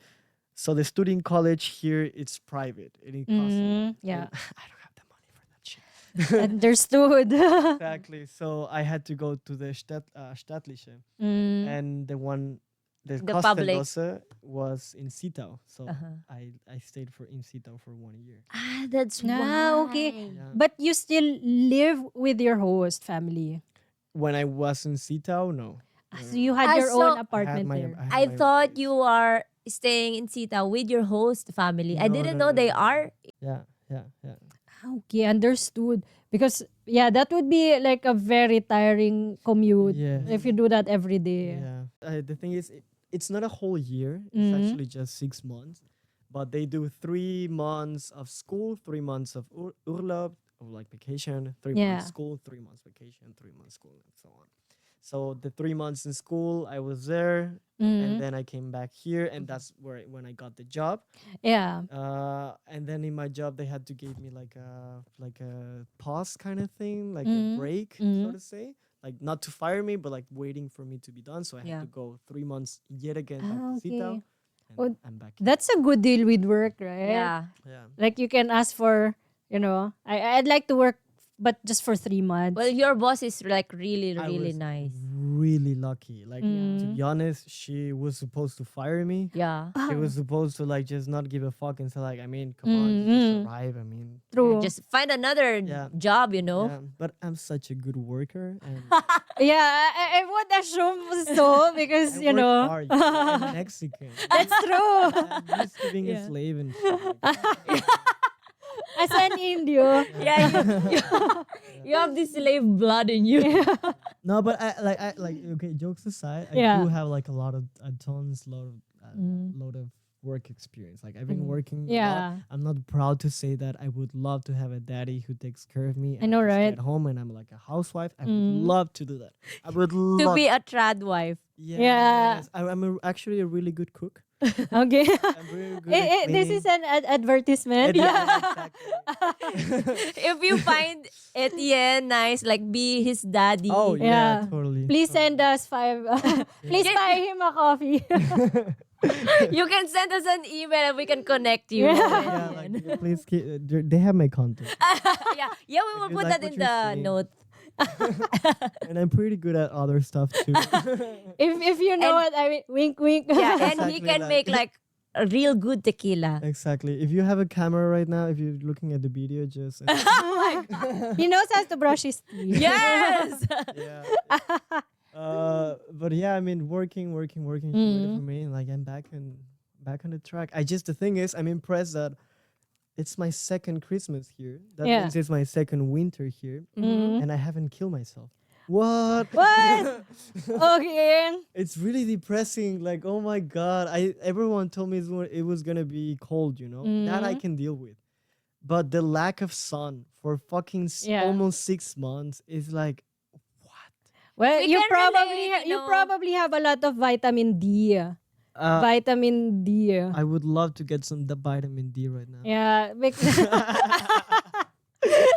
So the student college here, it's private and it costs a lot. Yeah. And I don't have the money for that shit. Understood. Exactly. So I had to go to the Staatliche, Mm. and the public. Kostenlose was in Sitau. So Uh-huh. I stayed in Sitau for 1 year. Ah, that's Ah, why. okay. Yeah. But you still live with your host family. When I was in Sitau, no. So you had Ah, your so- own apartment there. I thought you are staying in Sita with your host family. I No, didn't no, know no, they no. are. Yeah. Okay, understood. Because yeah, that would be like a very tiring commute Yeah. if you do that every day. Yeah. The thing is, it's not a whole year. It's actually just 6 months. But they do 3 months of school, 3 months of urlaub, or like vacation, 3 Yeah. months school, 3 months vacation, 3 months school, and so on. So the 3 months in school, I was there, and then I came back here, and that's when I got the job. Yeah. And then in my job, they had to give me like a pause kind of thing, like a break, so to say. Like not to fire me, but like waiting for me to be done. So I had Yeah. to go 3 months yet again back to Okay. Sitao, and Oh, I'm back. That's a good deal with work, right? Yeah. Yeah. Like you can ask for, I'd like to work, but just for 3 months. Well, your boss is like really, I really was nice. really lucky. Like to be honest, she was supposed to fire me. Yeah. She was supposed to like just not give a fuck and say like, I mean, come on, just arrive. I mean, True. Just find another Yeah. job, yeah. But I'm such a good worker, and Yeah, I would assume so because, I work hard. You know, I'm Mexican. that's true. I'm used to being a slave and shit like that. As an Indio. Yeah, you have this slave blood in you. No, but I like okay. Jokes aside, I Yeah. do have like a lot of lot of work experience. Like I've been working. A lot. Yeah. I'm not proud to say that. I would love to have a daddy who takes care of me. I know, just stay right? At home, and I'm like a housewife. I would love to do that. I would love To be a trad wife. Yes. I'm actually a really good cook. Okay. I'm really good. At This is an advertisement. yeah, exactly. If you find Etienne nice, like be his daddy. Oh yeah, Yeah. totally. Please send us 5. Please buy him a coffee. You can send us an email and we can connect you. Yeah, like please they have my contact. yeah, we will you put like that what in you're the saying. note. And I'm pretty good at other stuff too. if you know what I mean, wink, wink. Yeah, and he Exactly can like- make like a real good tequila. Exactly. If you have a camera right now, if you're looking at the video, just He knows how to brush his teeth. Yes. yeah. But yeah, I mean, working she waited for me, and like I'm back on the track. The thing is, I'm impressed that it's my second Christmas here. That Yeah. means it's my second winter here, Mm-hmm. and I haven't killed myself. What? What? Okay. It's really depressing. Like, oh my god! Everyone told me it was gonna be cold. You know that I can deal with, but the lack of sun for fucking Yeah. almost 6 months is like, what? Well, We you can probably relate, you probably have a lot of vitamin D. Vitamin D. I would love to get some the vitamin D right now. Yeah, because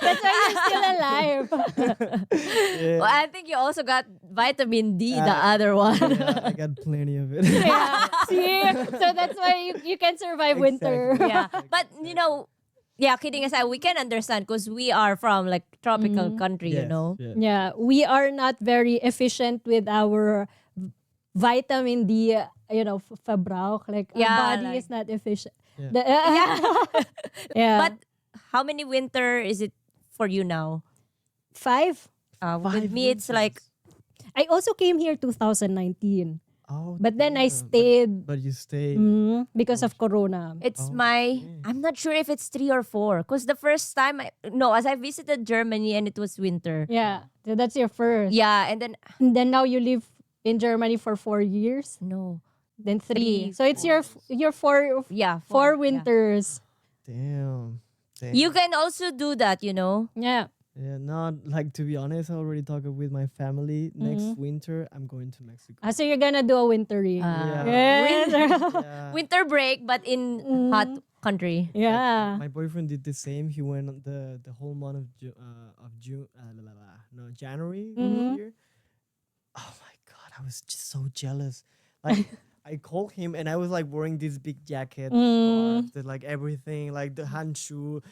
that's why you're still alive. Yeah. Well, I think you also got vitamin D, the Uh, other one. Yeah, I got plenty of it. Yeah, see, so that's why you can survive winter. Exactly. Yeah, but yeah, kidding aside, we can understand because we are from like tropical country, Yes, yes. Yeah, we are not very efficient with our vitamin D. Verbrauch. Like Yeah, our body like- is not efficient. Yeah. Yeah. But how many winter is it for you now? 5. With me, it's like I also came here 2019, Oh, but then I damn. stayed But you stayed. because of Corona. it's Oh, my. okay. I'm not sure if it's 3 or 4. Because the first time, as I visited Germany and it was winter. Yeah, so that's your first. Yeah, and then And then now you live in Germany for 4 years, no, then 3. Three, So it's your four yeah, 4 yeah. winters. Damn. Damn. You can also do that, Yeah. Yeah, not like to be honest, I already talked with my family. Next Mm-hmm. winter, I'm going to Mexico. So you're gonna do a wintery. Uh, Yes. Yeah. Winter break, but in hot country. Yeah. My boyfriend did the same. He went on the whole month of June, January this year. Oh my god, I was just so jealous. Like I called him and I was like wearing this big jacket, scarf, like everything, like the handshoe,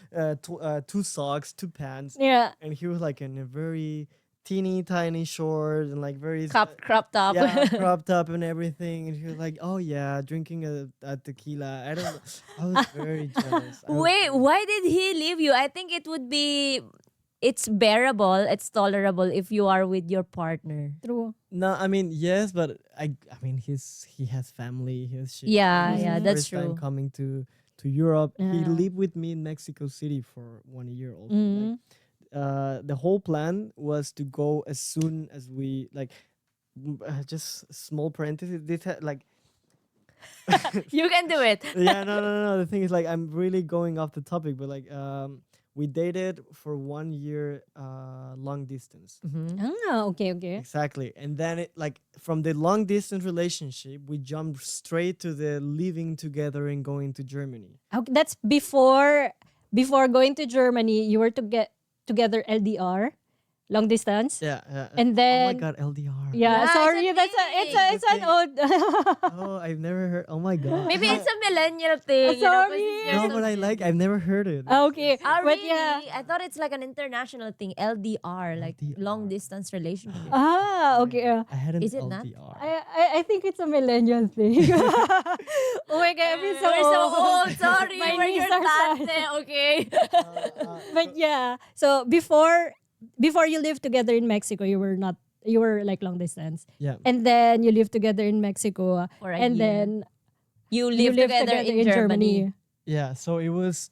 2 socks, 2 pants, Yeah. and he was like in a very teeny tiny short and like very Cropped up. yeah, cropped up and everything. And he was like, "Oh yeah, drinking a tequila." I don't know. I was very jealous. I was Wait, very- why did he leave you? I think it's bearable, it's tolerable if you are with your partner. True. No, I mean yes, but I mean he has family. He has shit. Yeah, It was yeah, his that's first time true. coming to Europe. He Yeah. lived with me in Mexico City for 1 year also. Mm-hmm. The whole plan was to go as soon as we like. Just small parenthesis. This like You can do it. yeah, no. The thing is, like, I'm really going off the topic, but like, we dated for 1 year, long distance. Okay. Exactly, and then it like from the long distance relationship, we jumped straight to the living together and going to Germany. Okay, that's before going to Germany. You were to get together LDR, long distance. Yeah, And oh then my god, LDR. yeah, Yeah, sorry, it's a it's thing. an old. Oh, I've never heard. Oh my god. Maybe it's a millennial thing. Sorry. No, but I like. I've never heard it. Okay, Oh, but really? yeah. I thought it's like an international thing. LDR, like LDR. long distance relationship. Okay. I had an Is it not? LDR. I think it's a millennial thing. Oh my god, I'm so We're so old. old. Sorry, My we're knees your are sad. tate. Okay. But yeah, so before you lived together in Mexico, you were like long distance, Yeah. and then you lived together in Mexico, For a and year. then You you live lived together in Germany. Yeah, so it was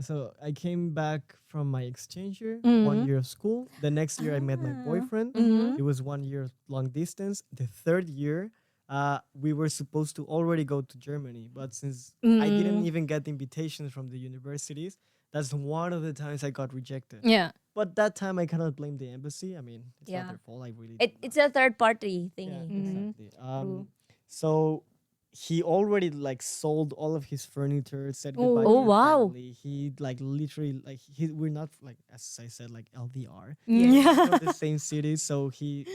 so I came back from my exchange year, Mm-hmm. 1 year of school. The next year I met my boyfriend. Mm-hmm. It was 1 year long distance. The third year, we were supposed to already go to Germany, but since I didn't even get invitations from the universities, that's one of the times I got rejected. yeah, But that time I cannot blame the embassy. I mean, it's Yeah. not their fault. I really It's a third party yeah, thingy. exactly. So he already like sold all of his furniture, said goodbye to Oh, his wow. family. He like literally like we're not like as I said like LDR. yeah. From the same city, so he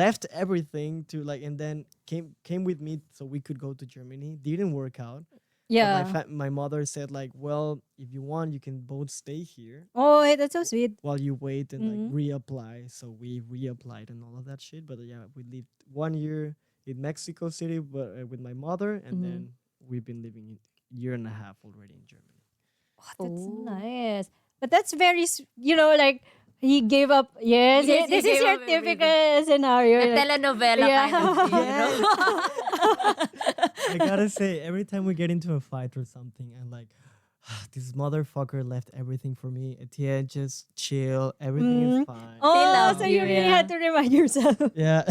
left everything to like and then came with me so we could go to Germany. Didn't work out. Yeah. But my mother said like, well, if you want, you can both stay here Oh, hey, that's so sweet. while you wait and like reapply. So we reapplied and all of that shit. But yeah, we lived 1 year in Mexico City, but with my mother, and then we've been living a year and a half already in Germany. That's Oh. nice. But that's very, like he gave up. Yes, Yes, he this is gave your up typical scenario. The like- telenovela Yeah. kind of thing, you know? I gotta say, every time we get into a fight or something, I'm like, this motherfucker left everything for me. Etienne, just chill. Everything is fine. Oh, love so you, you really yeah. had to remind yourself. Yeah.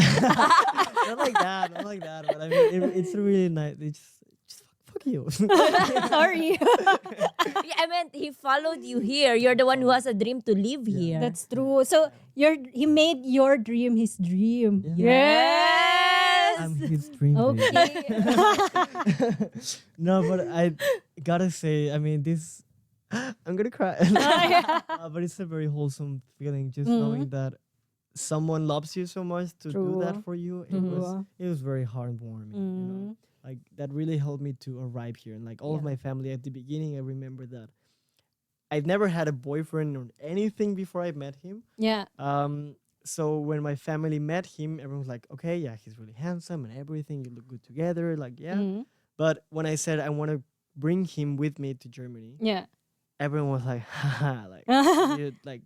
Not like that. But I mean, it's really nice. It's just fuck fuck you. Sorry. Yeah, I meant he followed you here. You're the one who has a dream to live here. That's true. So he made your dream his dream. yes. I'm his dream baby. Okay. No, but I gotta say, I mean, this. I'm gonna cry. But it's a very wholesome feeling, just knowing that someone loves you so much to do that True. for you. True. It was very heartwarming. You know, like that really helped me to arrive here, and like all of my family at the beginning, I remember that I've never had a boyfriend or anything before I met him. Yeah. So when my family met him, everyone was like, okay, yeah, he's really handsome and everything. You look good together. Like, yeah. But when I said I want to bring him with me to Germany, Yeah. everyone was like, haha, like, like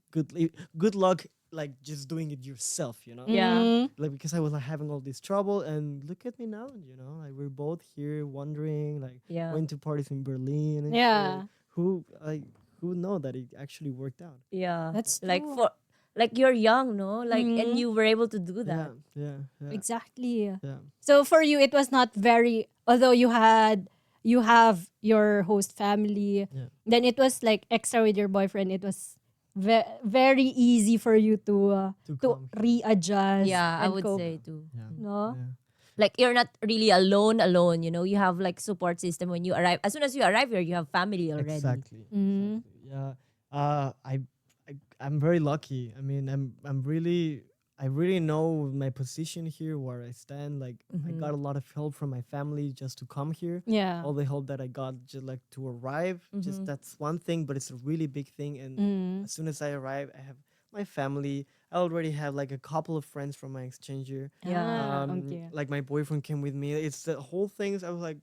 good luck, like just doing it yourself, you know? Yeah. Like, because I was like having all this trouble, and look at me now, you know? Like, we're both here wondering, like, Yeah. went to parties in Berlin and Yeah. shit. Who know that it actually worked out? Yeah. That's like true. for like you're young, no? Like and you were able to do that. Yeah. Exactly. Yeah. So for you, it was not very. Although you have your host family, then it was like extra with your boyfriend. It was very easy for you to come readjust. Yeah, I and would cope. say too. Yeah. No. Yeah. Like you're not really alone, you know. You have like support system when you arrive. As soon as you arrive here, you have family already. Exactly. Mm. Exactly. Yeah. I'm very lucky. I mean, I really know my position here, where I stand. Like, I got a lot of help from my family just to come here. Yeah. All the help that I got just like to arrive. Just that's one thing, but it's a really big thing. And as soon as I arrive, I have my family. I already have like a couple of friends from my exchange year. Yeah. Okay. Like my boyfriend came with me. It's the whole thing. I was like,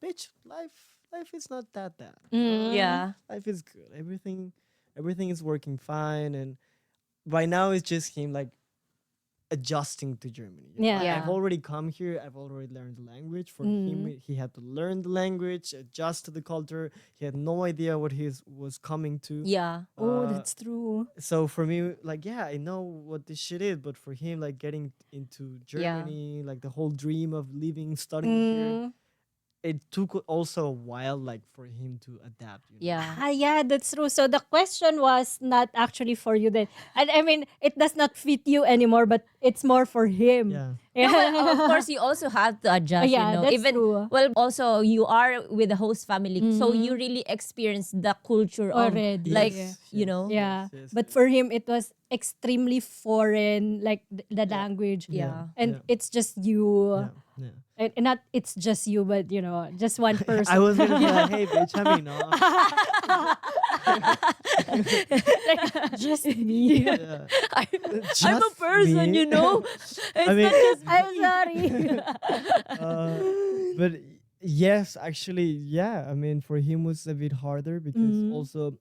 bitch, life is not that bad. Yeah. Life is good. Everything is working fine. And right now it's just him like adjusting to Germany. You know? Yeah. I've already come here. I've already learned the language. For him, he had to learn the language, adjust to the culture. He had no idea what he was coming to. Yeah. Oh, that's true. So for me, like, yeah, I know what this shit is, but for him, like getting into Germany, like the whole dream of living, studying here, it took also a while, like for him to adapt. You know? Yeah. Yeah, that's true. So the question was not actually for you then. And I mean, it does not fit you anymore, but it's more for him. Yeah. No, well, of course, you also have to adjust. Yeah, you know, that's even true. well, also you are with the host family, so you really experience the culture Already. of like Yes, you yes. know. Yeah. Yes, But for him, it was extremely foreign, like the language. Yeah. And it's just you. Yeah. Yeah. And not it's just you, but just one person. I was gonna be like, hey, bitch, I mean, no. just me. Yeah. I'm a Just person, me. you know. I mean, I'm sorry. but yes, actually, yeah. I mean, for him was a bit harder because also,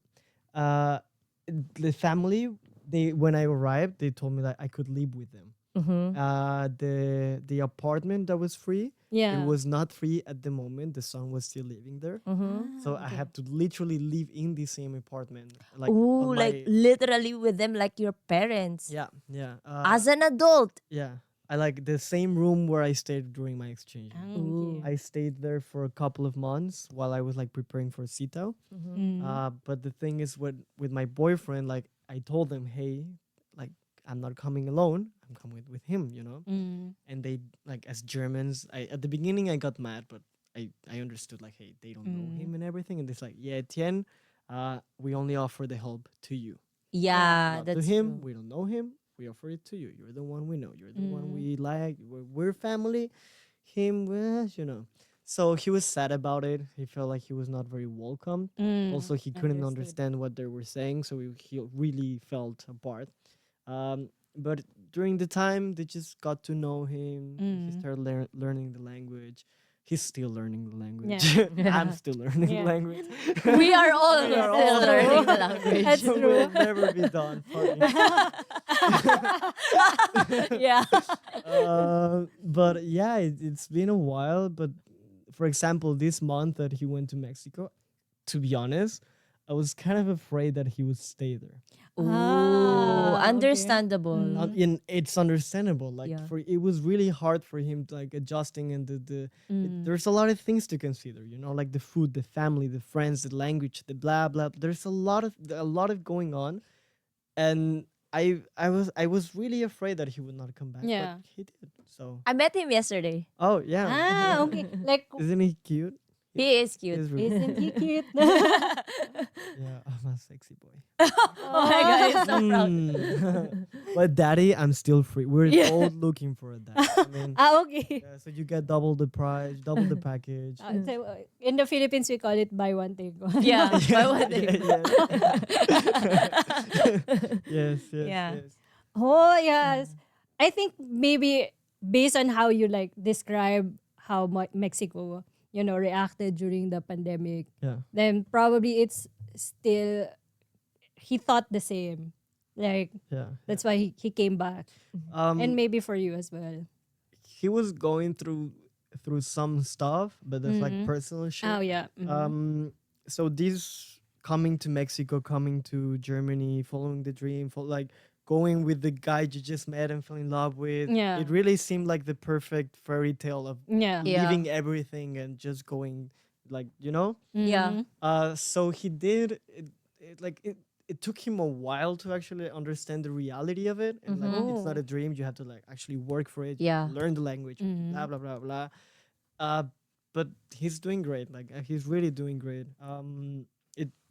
the family. When I arrived, they told me that I could live with them. The apartment that was free, Yeah. it was not free at the moment. The son was still living there, so I had to literally live in the same apartment. Like, Ooh, on like my- literally with them, like your parents. yeah, yeah, As an adult. yeah. I like the same room where I stayed during my exchange. Ooh. I stayed there for a couple of months while I was like preparing for CITO. But the thing is, with my boyfriend, like I told him, hey, like I'm not coming alone. I'm coming with him, you know. And they like as Germans, at the beginning I got mad, but I understood like, hey, they don't know him and everything, and it's like, yeah, Etienne, we only offer the help to you, Yeah, not to that's him. true. We don't know him. We offer it to you. You're the one we know. You're the one we like. We're family. Him, well, you know. So he was sad about it. He felt like he was not very welcome. Also, he couldn't understand what they were saying, so he really felt apart. But during the time, they just got to know him. He started learning the language. He's still learning the language. I'm still learning the language. We are all We are still all learning the language. That's We'll true. never be done. Fuck it. Yeah. But yeah, it's been a while. But for example, this month that he went to Mexico, to be honest, I was kind of afraid that he would stay there. Ooh, okay. understandable. It's understandable. Like Yeah. it was really hard for him to like adjusting, and there's a lot of things to consider. You know, like the food, the family, the friends, the language, the blah blah. There's a lot of going on, and I was really afraid that he would not come back. Yeah. But he did. So I met him yesterday. oh yeah, Ah, okay. Like, isn't he cute? He is cute. He's really, isn't he cute? yeah, I'm a sexy boy. Oh my god, he's so proud. But daddy, I'm still free. We're all looking for a dad. I mean, Okay. yeah, so you get double the price, double the package. So, in the Philippines, we call it buy one take one. Yeah. Why would Yeah, they? yes, yes, Yeah. yes. Oh yes, I think maybe based on how you like describe how Mexico, reacted during the pandemic, Yeah. then probably it's still he thought the same. Like Yeah. that's why he came back, and maybe for you as well. He was going through some stuff, but that's like personal shit. Oh yeah. So this coming to Mexico, coming to Germany, following the dream, like going with the guy you just met and fell in love with. Yeah. It really seemed like the perfect fairy tale of Yeah. Yeah. leaving everything and just going, like, you know. Yeah. So he did it took him a while to actually understand the reality of it, and like it's not a dream. You have to like actually work for it. You have to Yeah. learn the language. Blah blah blah blah. But he's doing great. Like he's really doing great.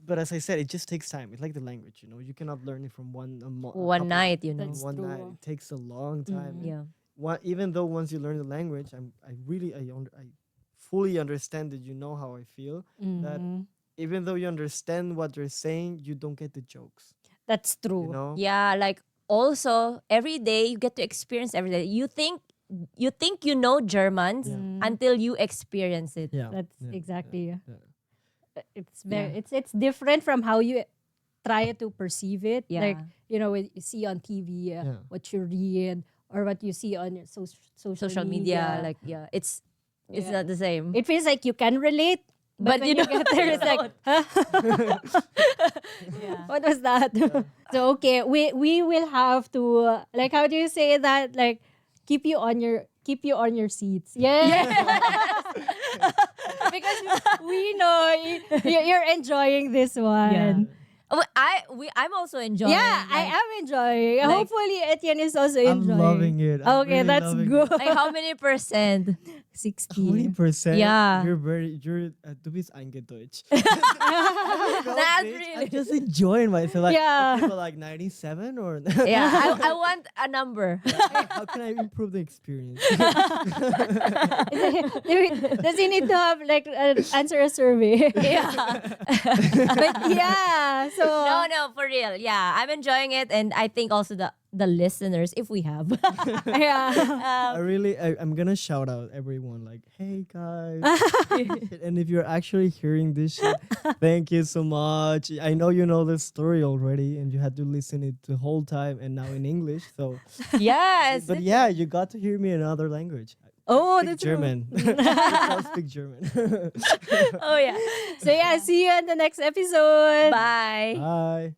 But as I said, it just takes time. It's like the language, you cannot learn it from One couple- night, you know. That's one night. true. It takes a long time. Yeah. Even though once you learn the language, I fully understand that you know how I feel. That even though you understand what they're saying, you don't get the jokes. That's true. You know? Yeah, like also every day you get to experience every day. You think you know Germans until you experience it. Yeah. That's exactly. yeah. It's very it's different from how you try to perceive it. Yeah. Like what you see on TV, what you read, or what you see on your Social media, like it's Yeah. not the same. it feels like you can relate, But when you you don't- get there, it's like, huh? What was that? So okay, we will have to like, how do you say that? Like, keep you on your seats. Yeah. Because we know you're enjoying this one. Oh, I'm also enjoying. Yeah, I am enjoying. Like- Hopefully, Etienne is also I'm enjoying. loving it. I'm Okay, really that's loving good. it. Like how many percent? 60. How many percent? Yeah. You're du bist eingedeutscht. Not I'm really. just enjoying myself. Like, Yeah. people like 97 or Yeah, I want a number. how can I improve the experience? Does he need to have like answer a survey? Yeah. But yeah, so No, for real. Yeah, I'm enjoying it, and I think also the listeners, if we have. yeah. I'm gonna shout out everyone like, hey guys. And if you're actually hearing this shit, thank you so much. I know you know the story already and you had to listen it the whole time and now in English. So Yes. but yeah, you got to hear me in another language. Oh, Speak that's German. I speak German. Oh yeah. So yeah, see you in the next episode. Bye. Bye.